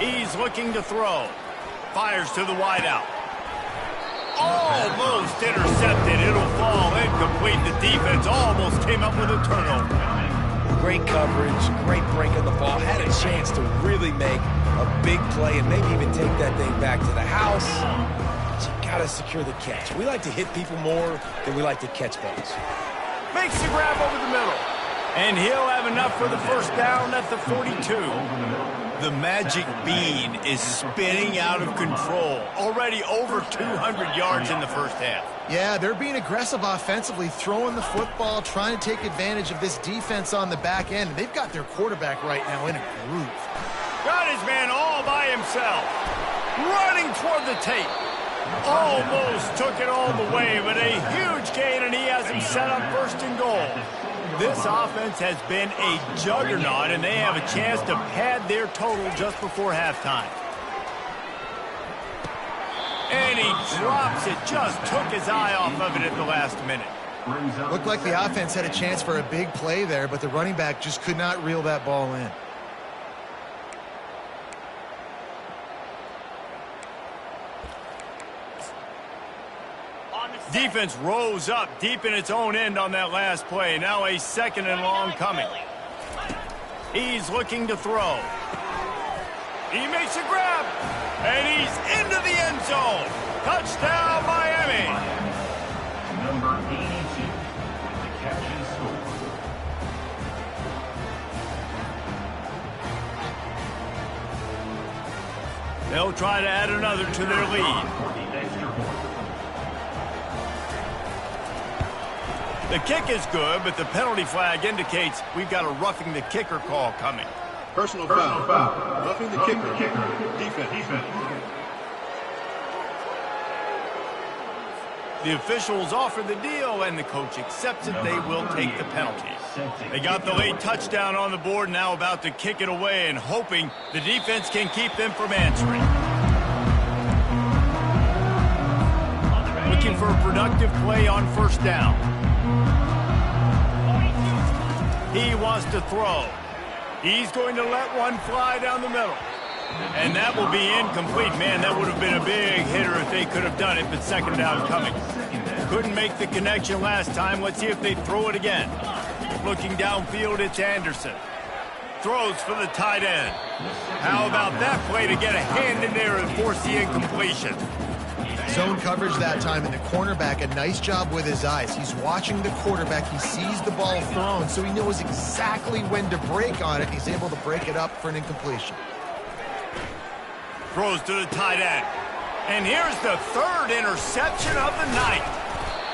He's looking to throw. Fires to the wideout. Almost intercepted. It'll fall incomplete. The defense almost came up with a turnover. Great coverage, great break of the ball. Had a chance to really make a big play and maybe even take that thing back to the house. But you got to secure the catch. We like to hit people more than we like to catch balls. Makes the grab over the middle. And he'll have enough for the 1st down at the 42. The magic bean is spinning out of control. Already over 200 yards in the first half. Yeah, they're being aggressive offensively, throwing the football, trying to take advantage of this defense on the back end. They've got their quarterback right now in a groove. Got his man all by himself. Running toward the tape. Almost took it all the way, but a huge gain, and he has him set up 1st and goal. This offense has been a juggernaut, and they have a chance to pad their total just before halftime. And he drops it, just took his eye off of it at the last minute. Looked like the offense had a chance for a big play there, but the running back just could not reel that ball in. Defense rose up deep in its own end on that last play. Now a 2nd and long coming. He's looking to throw. He makes a grab, and he's into the end zone. Touchdown, Miami. Number 82, the catch and score. They'll try to add another to their lead. The kick is good, but the penalty flag indicates we've got a roughing the kicker call coming. Personal foul. Roughing the kicker. Defense. The officials offer the deal, and the coach accepts it. They will take the penalty. They got the late touchdown on the board, now about to kick it away and hoping the defense can keep them from answering. Looking for a productive play on 1st down. He wants to throw. He's going to let one fly down the middle. And that will be incomplete. Man, that would have been a big hitter if they could have done it, but 2nd down coming. Couldn't make the connection last time. Let's see if they throw it again. Looking downfield, it's Anderson. Throws for the tight end. How about that play to get a hand in there and force the incompletion? Zone coverage that time, and the cornerback, a nice job with his eyes. He's watching the quarterback. He sees the ball thrown, so he knows exactly when to break on it. He's able to break it up for an incompletion. Throws to the tight end. And here's the third interception of the night.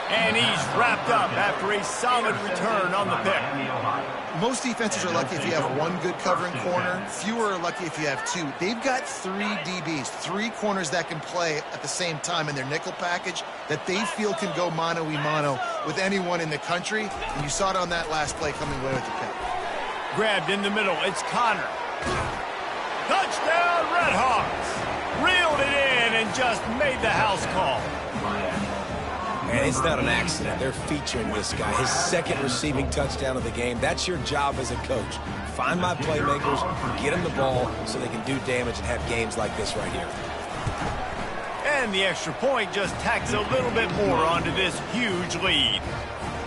And he's wrapped up after a solid return on the pick. Most defenses are lucky if you have one good covering corner. Fewer are lucky if you have two. They've got 3 DBs, 3 corners that can play at the same time in their nickel package that they feel can go mano-a-mano with anyone in the country. And you saw it on that last play coming away with the pick. Grabbed in the middle. It's Connor. Touchdown, Redhawks. Reeled it in and just made the house call. And it's not an accident. They're featuring this guy. His second receiving touchdown of the game. That's your job as a coach. Find my playmakers, get them the ball so they can do damage and have games like this right here. And the extra point just tacks a little bit more onto this huge lead.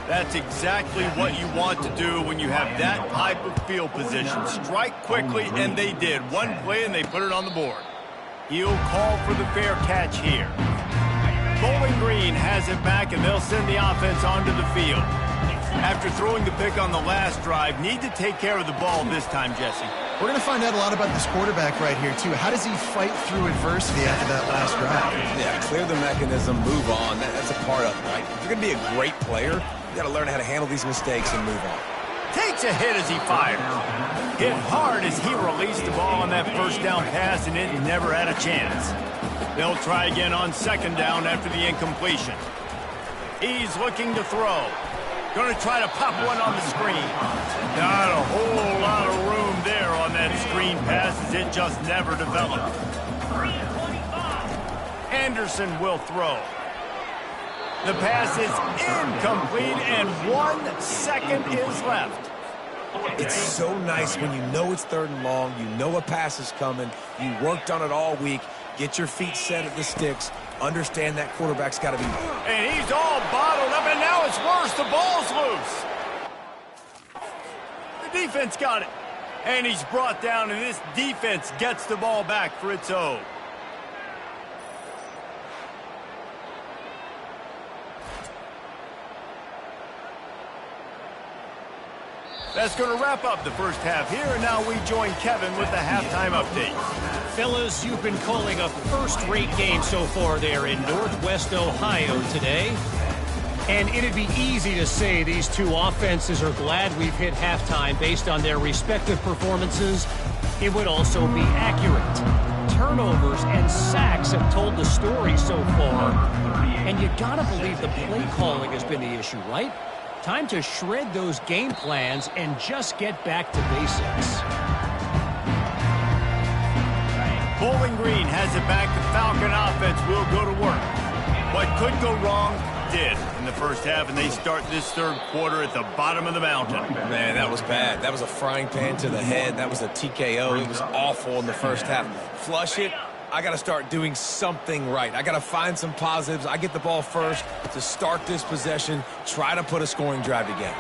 That's exactly what you want to do when you have that type of field position. Strike quickly, and they did. One play, and they put it on the board. He'll call for the fair catch here. Bowling Green has it back, and they'll send the offense onto the field. After throwing the pick on the last drive, need to take care of the ball this time, Jesse. We're going to find out a lot about this quarterback right here, too. How does he fight through adversity after that last drive? Yeah, clear the mechanism, move on. That's a part of it, right? If you're going to be a great player, you got to learn how to handle these mistakes and move on. Takes a hit as he fires. Hit hard as he released the ball on that first down pass, and it never had a chance. They'll try again on second down after the incompletion. He's looking to throw. Going to try to pop one on the screen. Not a whole lot of room there on that screen pass as it just never developed. Anderson will throw. The pass is incomplete, and 1 second is left. It's so nice when you know it's 3rd and long, you know a pass is coming, you worked on it all week, get your feet set at the sticks, understand that quarterback's got to be... And he's all bottled up, and now it's worse. The ball's loose. The defense got it. And he's brought down, and this defense gets the ball back for its own. That's going to wrap up the first half here, and now we join Kevin with the halftime update. Fellas, you've been calling a first-rate game so far there in Northwest Ohio today. And it'd be easy to say these two offenses are glad we've hit halftime based on their respective performances. It would also be accurate. Turnovers and sacks have told the story so far. And you gotta believe the play calling has been the issue, right? Time to shred those game plans and just get back to basics. Bowling Green has it back. The Falcon offense will go to work. What could go wrong did in the first half, and they start this third quarter at the bottom of the mountain. Man, that was bad. That was a frying pan to the head. That was a TKO. It was awful in the first half. Flush it. I got to start doing something right. I got to find some positives. I get the ball first to start this possession, try to put a scoring drive together.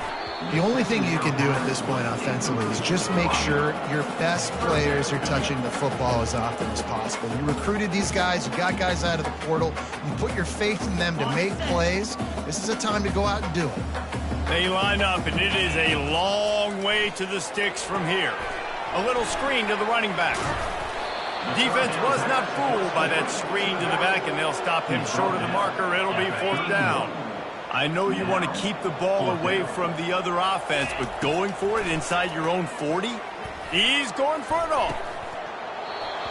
The only thing you can do at this point offensively is just make sure your best players are touching the football as often as possible. You recruited these guys. You got guys out of the portal. You put your faith in them to make plays. This is a time to go out and do it. They line up, and it is a long way to the sticks from here. A little screen to the running back. Defense was not fooled by that screen to the back, and they'll stop him short of the marker. It'll be 4th down. I know you want to keep the ball away from the other offense, but going for it inside your own 40? He's going for it all.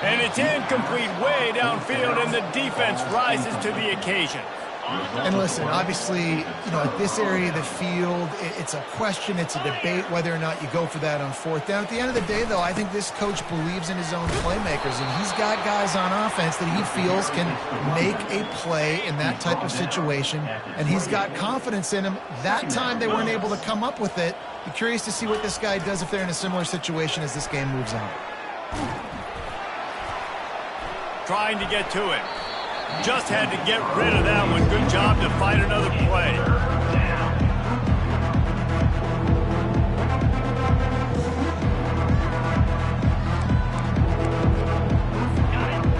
And it's incomplete way downfield, and the defense rises to the occasion. And listen, obviously, you know, at this area of the field, it's a question, it's a debate whether or not you go for that on 4th down. At the end of the day, though, I think this coach believes in his own playmakers, and he's got guys on offense that he feels can make a play in that type of situation, and he's got confidence in them. That time they weren't able to come up with it. Be curious to see what this guy does if they're in a similar situation as this game moves on. Trying to get to it. Just had to get rid of that one. Good job to find another play.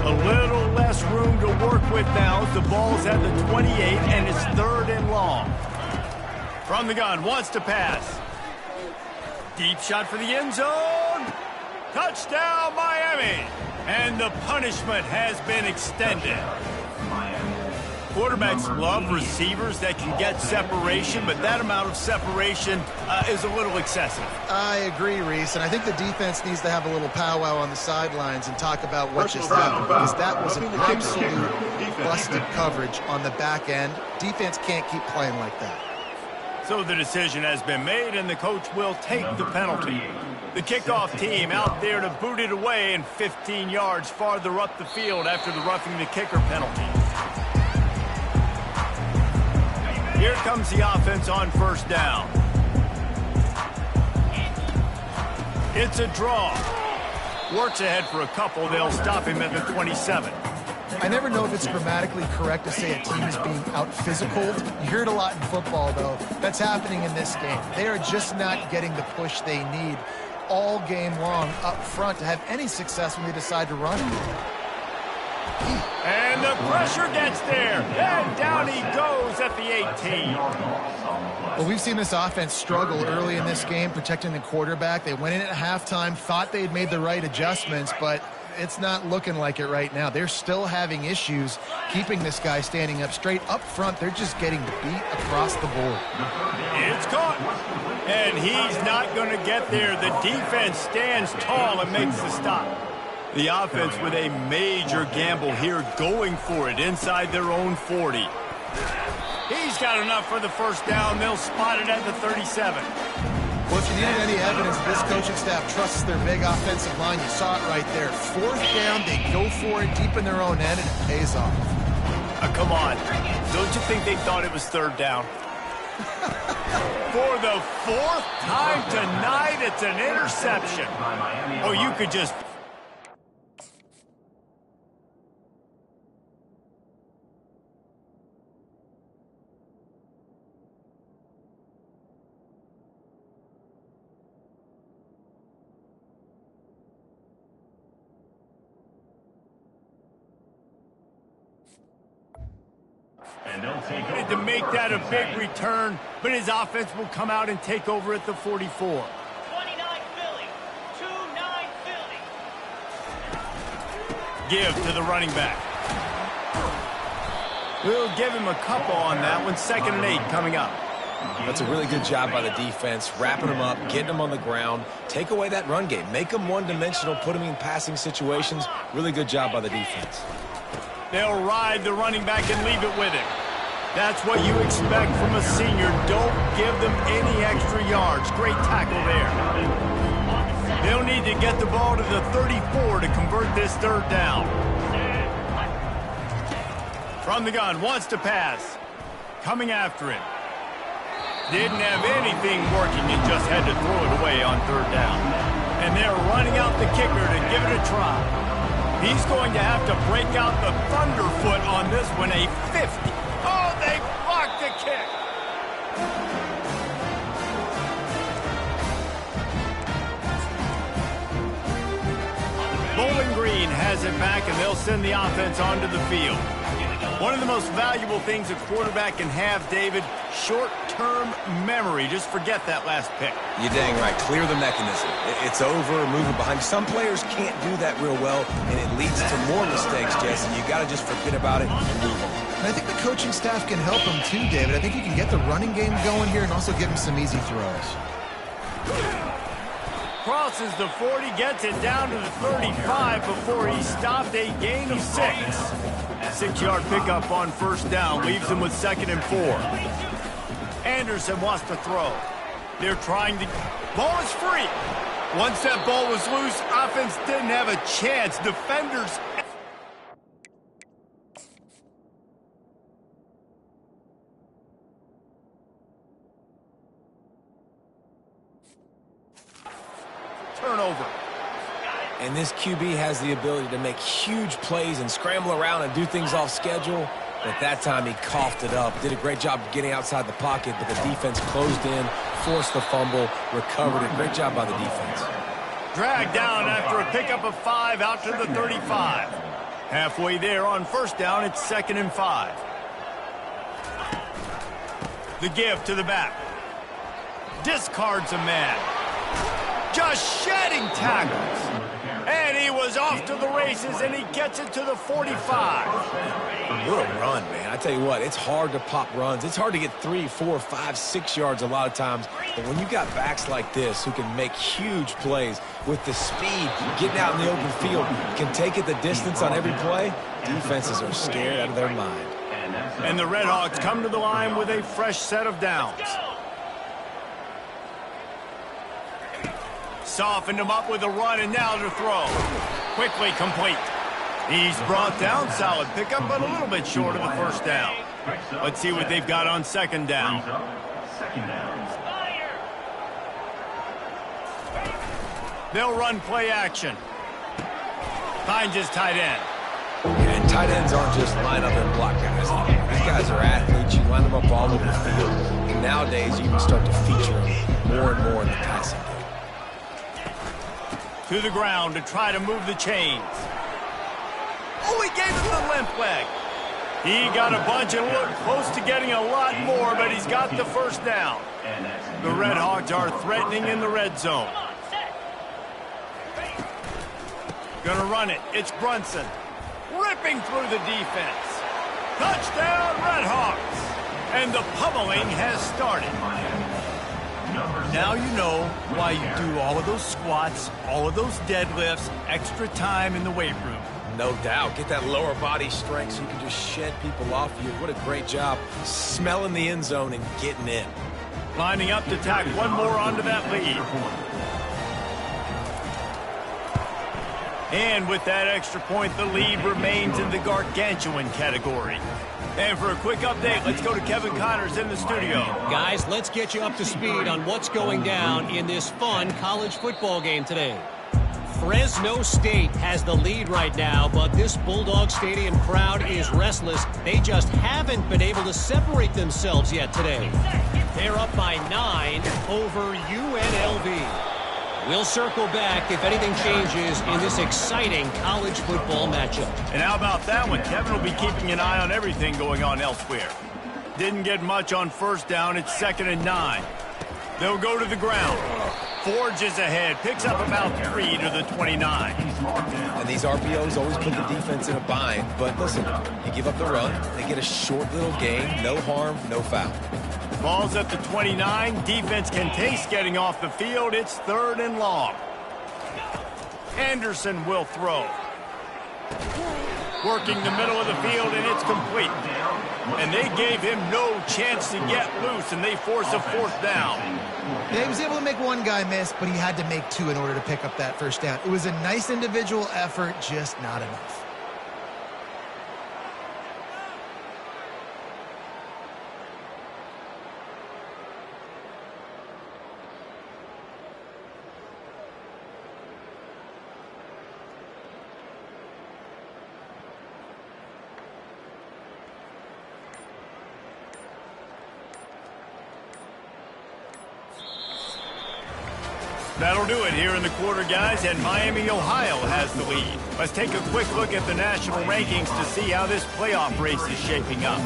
A little less room to work with now as the ball's at the 28 and it's 3rd and long. From the gun, wants to pass. Deep shot for the end zone. Touchdown, Miami. And the punishment has been extended. Quarterbacks love receivers that can get separation, but that amount of separation is a little excessive. I agree, Reese, and I think the defense needs to have a little powwow on the sidelines and talk about what just happened, because that was an absolute busted coverage on the back end. Defense can't keep playing like that. So the decision has been made, and the coach will take the penalty. The kickoff team out there to boot it away and 15 yards farther up the field after the roughing the kicker penalty. Here comes the offense on 1st down. It's a draw. Works ahead for a couple. They'll stop him at the 27. I never know if it's grammatically correct to say a team is being out-physicaled. You hear it a lot in football, though. That's happening in this game. They are just not getting the push they need all game long up front to have any success when they decide to run it. And the pressure gets there. And down he goes at the 18. Well, we've seen this offense struggle early in this game protecting the quarterback. They went in at halftime, thought they had made the right adjustments, but it's not looking like it right now. They're still having issues keeping this guy standing up straight. Up front, they're just getting beat across the board. It's caught. And he's not going to get there. The defense stands tall and makes the stop. The offense with a major gamble here, going for it inside their own 40. He's got enough for the 1st down. They'll spot it at the 37. Well, if you needed any evidence, this coaching staff trusts their big offensive line. You saw it right there. 4th down, they go for it deep in their own end, and it pays off. Come on. Don't you think they thought it was 3rd down? For the 4th time tonight, it's an interception. Oh, you could just... to make that a big return, but his offense will come out and take over at the 44. 29 Philly. 2-9 Philly. Give to the running back. We'll give him a couple on that one. 2nd and 8 coming up. That's a really good job by the defense, wrapping them up, getting them on the ground. Take away that run game. Make them one-dimensional, put them in passing situations. Really good job by the defense. They'll ride the running back and leave it with him. That's what you expect from a senior. Don't give them any extra yards. Great tackle there. They'll need to get the ball to the 34 to convert this 3rd down. From the gun, wants to pass. Coming after him. Didn't have anything working and just had to throw it away on 3rd down. And they're running out the kicker to give it a try. He's going to have to break out the thunderfoot on this one, a 50. Oh, they blocked the kick. Bowling Green has it back, and they'll send the offense onto the field. One of the most valuable things a quarterback can have, David, short-term memory. Just forget that last pick. You're dang right. Clear the mechanism. It's over, move it behind. Some players can't do that real well, and it leads to more mistakes, Jesse. You got to just forget about it and move on. And I think the coaching staff can help him too, David. I think you can get the running game going here and also give him some easy throws. Crosses the 40, gets it down to the 35 before he stopped, a gain of 6. 6-yard pickup on 1st down, leaves him with 2nd and 4. Anderson wants to throw. They're trying to... Ball is free. Once that ball was loose, offense didn't have a chance. Defenders... Turnover. And this QB has the ability to make huge plays and scramble around and do things off schedule. But that time he coughed it up. Did a great job getting outside the pocket, but the defense closed in, forced the fumble, recovered it. Great job by the defense. Dragged down after a pickup of 5 out to the 35. Halfway there on first down, it's 2nd and 5. The give to the back. Discards a man. Just shedding tackles. And he was off to the races, and he gets it to the 45. What a run, man. I tell you what, it's hard to pop runs. It's hard to get 3, 4, 5, 6 yards a lot of times. But when you got backs like this who can make huge plays with the speed, getting out in the open field, can take it the distance on every play, defenses are scared out of their mind. And the Red Hawks come to the line with a fresh set of downs. Softened him up with a run, and now to throw. Quickly complete. He's brought down. Solid pickup, but a little bit short of the first down. Let's see what they've got on 2nd down. They'll run play action. Finds his tight end. And tight ends aren't just line up and block guys anymore. These guys are athletes. You line them up all over the field. And nowadays, you can start to feature them more and more in the passing game. To the ground to try to move the chains. Oh, he gave him the limp leg. He got a bunch and looked close to getting a lot more, but he's got the first down. The Red Hawks are threatening in the red zone. Gonna run it. It's Brunson. Ripping through the defense. Touchdown, Red Hawks. And the pummeling has started. Now you know why you do all of those squats, all of those deadlifts, extra time in the weight room. No doubt. Get that lower body strength so you can just shed people off you. What a great job smelling the end zone and getting in. Lining up to tack one more onto that lead. And with that extra point, the lead remains in the gargantuan category. And for a quick update, let's go to Kevin Connors in the studio. Guys, let's get you up to speed on what's going down in this fun college football game today. Fresno State has the lead right now, but this Bulldog Stadium crowd is restless. They just haven't been able to separate themselves yet today. They're up by 9 over UNLV. We'll circle back if anything changes in this exciting college football matchup. And how about that one? Kevin will be keeping an eye on everything going on elsewhere. Didn't get much on first down. It's 2nd and 9. They'll go to the ground. Forges ahead. Picks up about 3 to the 29. And these RPOs always put the defense in a bind. But listen, you give up the run, they get a short little gain. No harm, no foul. Ball's at the 29. Defense can taste getting off the field. It's 3rd and long. Anderson will throw. Working the middle of the field, and it's complete. And they gave him no chance to get loose, and they force a 4th down. Yeah, he was able to make one guy miss, but he had to make 2 in order to pick up that first down. It was a nice individual effort, just not enough. That'll do it here in the quarter, guys, and Miami, Ohio has the lead. Let's take a quick look at the national rankings to see how this playoff race is shaping up.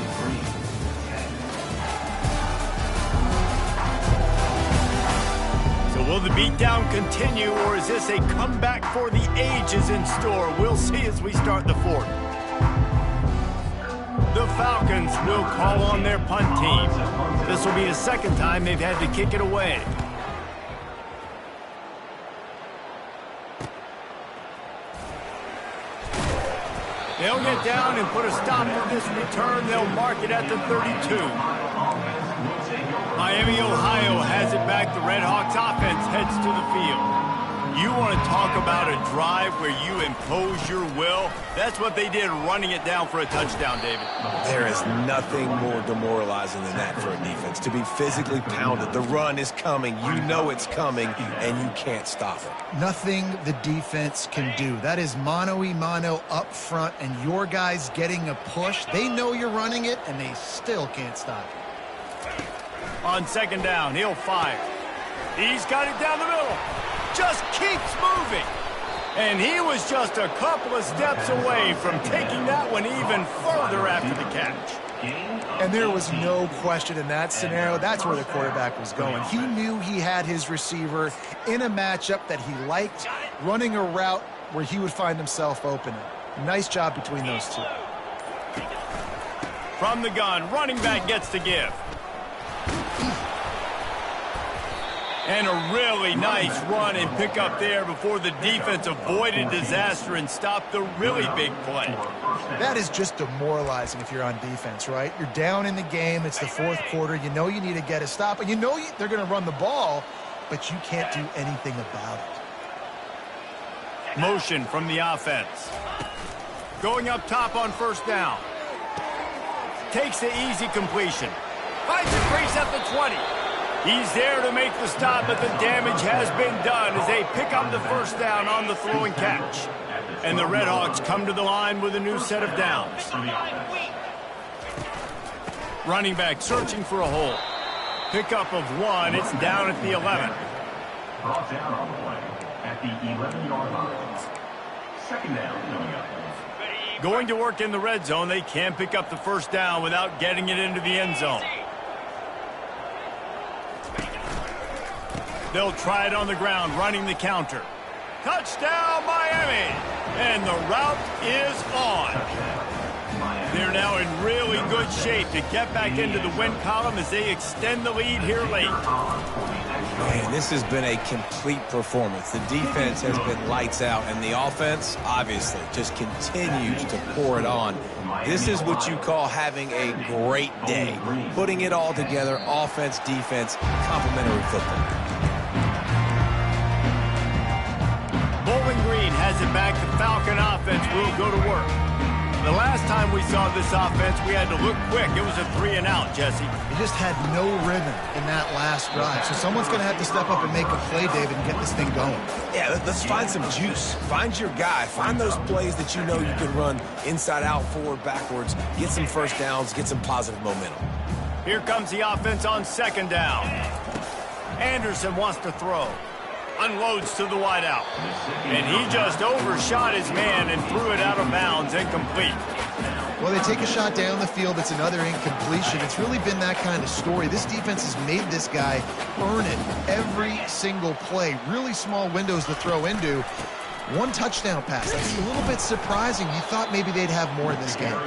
So will the beatdown continue, or is this a comeback for the ages in store? We'll see as we start the 4th. The Falcons will call on their punt team. This will be the 2nd time they've had to kick it away. They'll get down and put a stop to this return. They'll mark it at the 32. Miami, Ohio has it back. The Red Hawks offense heads to the field. You want to talk about a drive where you impose your will? That's what they did, running it down for a touchdown, David. There is nothing more demoralizing than that for a defense, to be physically pounded. The run is coming. You know it's coming, and you can't stop it. Nothing the defense can do. That is mano-a-mano up front, and your guys getting a push. They know you're running it, and they still can't stop it. On 2nd down, he'll fire. He's got it down the middle. Just keeps moving. And he was just a couple of steps away from taking that one even further after the catch. And there was no question in that scenario. That's where the quarterback was going. He knew he had his receiver in a matchup that he liked, running a route where he would find himself open. Nice job between those two. From the gun, running back gets to give. And a really nice run and pick up there before the defense avoided disaster and stopped the really big play. That is just demoralizing if you're on defense, right? You're down in the game. It's the fourth quarter. You know you need to get a stop. And you know they're going to run the ball, but you can't do anything about it. Motion from the offense. Going up top on first down. Takes the easy completion. Finds a brace at the 20. He's there to make the stop, but the damage has been done as they pick up the first down on the throw and catch. And the Redhawks come to the line with a new set of downs. Running back searching for a hole. Pickup of 1. It's down at the 11. Brought down on the play at the 11-yard line. Second down coming up. Going to work in the red zone, they can pick up the first down without getting it into the end zone. They'll try it on the ground, running the counter. Touchdown, Miami! And the route is on. They're now in really good shape to get back into the win column as they extend the lead here late. Man, this has been a complete performance. The defense has been lights out, and the offense, obviously, just continues to pour it on. This is what you call having a great day. Putting it all together, offense, defense, complementary football. Bowling Green has it back. The Falcon offense will go to work. The last time we saw this offense, we had to look quick. It was a 3-and-out, Jesse. They just had no rhythm in that last drive. So someone's going to have to step up and make a play, David, and get this thing going. Yeah, let's find some juice. Find your guy. Find those plays that you know you can run inside out, forward, backwards. Get some first downs. Get some positive momentum. Here comes the offense on second down. Anderson wants to throw. Unloads to the wideout. And he just overshot his man and threw it out of bounds, incomplete. Well, they take a shot down the field. It's another incompletion. It's really been that kind of story. This defense has made this guy earn it every single play. Really small windows to throw into. One touchdown pass. That's a little bit surprising. You thought maybe they'd have more in this game.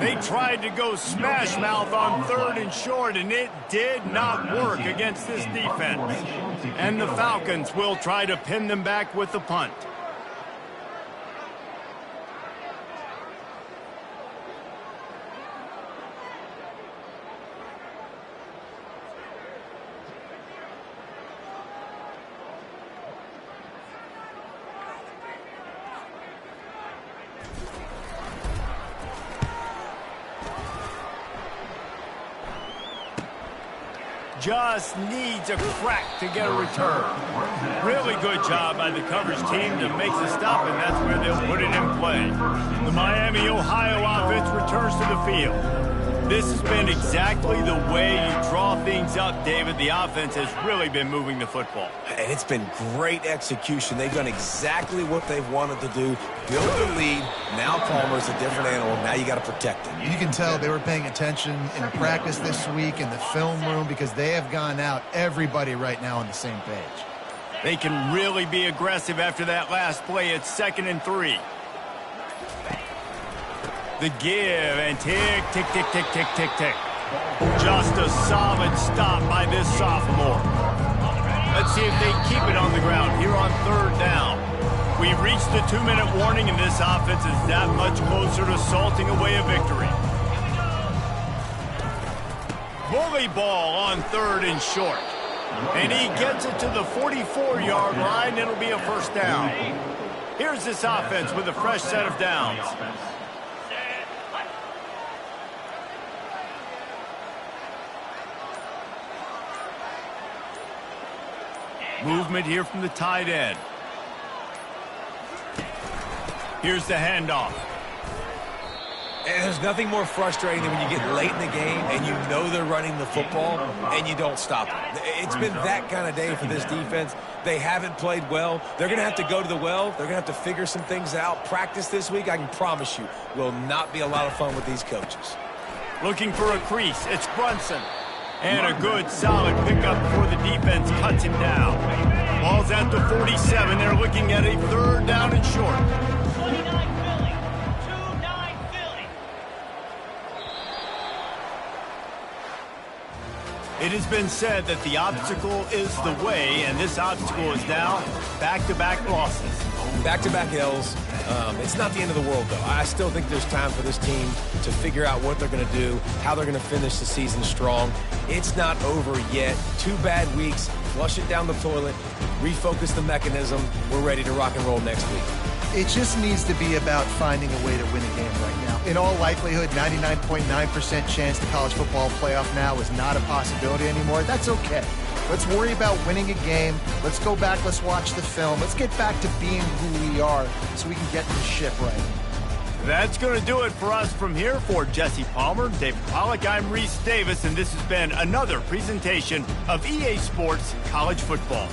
They tried to go smash mouth on 3rd and short, and it did not work against this defense. And the Falcons will try to pin them back with the punt. Just needs a crack to get a return. Really good job by the coverage team to make the stop, and that's where they'll put it in play. The Miami, Ohio offense returns to the field. This has been exactly the way you draw things up, David. The offense has really been moving the football. And it's been great execution. They've done exactly what they've wanted to do. Build the lead. Now Palmer's a different animal. Now you got to protect it. You can tell they were paying attention in practice this week in the film room because they have gone out, everybody right now on the same page. They can really be aggressive after that last play. It's 2nd and 3. The give, and tick, tick, tick, tick, tick, tick, tick. Just a solid stop by this sophomore. Let's see if they keep it on the ground here on 3rd down. We've reached the 2-minute warning, and this offense is that much closer to salting away a victory. Bully ball on 3rd and short. And he gets it to the 44-yard line. It'll be a first down. Here's this offense with a fresh set of downs. Movement here from the tight end. Here's the handoff. And there's nothing more frustrating than when you get late in the game and you know they're running the football and you don't stop it. It's been that kind of day for this defense. They haven't played well. They're going to have to go to the well. They're going to have to figure some things out. Practice this week, I can promise you, will not be a lot of fun with these coaches. Looking for a crease. It's Brunson. And a good, solid pickup before the defense cuts him down. Ball's at the 47. They're looking at a third down and short. 29 Philly. 2-9 Philly. It has been said that the obstacle is the way, and this obstacle is now back-to-back losses. Back-to-back L's. It's not the end of the world, though. I still think there's time for this team to figure out what they're going to do, how they're going to finish the season strong. It's not over yet. 2 bad weeks. Flush it down the toilet. Refocus the mechanism. We're ready to rock and roll next week. It just needs to be about finding a way to win a game right now. In all likelihood, 99.9% chance the college football playoff now is not a possibility anymore. That's okay. Let's worry about winning a game. Let's go back. Let's watch the film. Let's get back to being who we are so we can get the ship right. That's going to do it for us from here. For Jesse Palmer, David Pollack, I'm Reese Davis, and this has been another presentation of EA Sports College Football.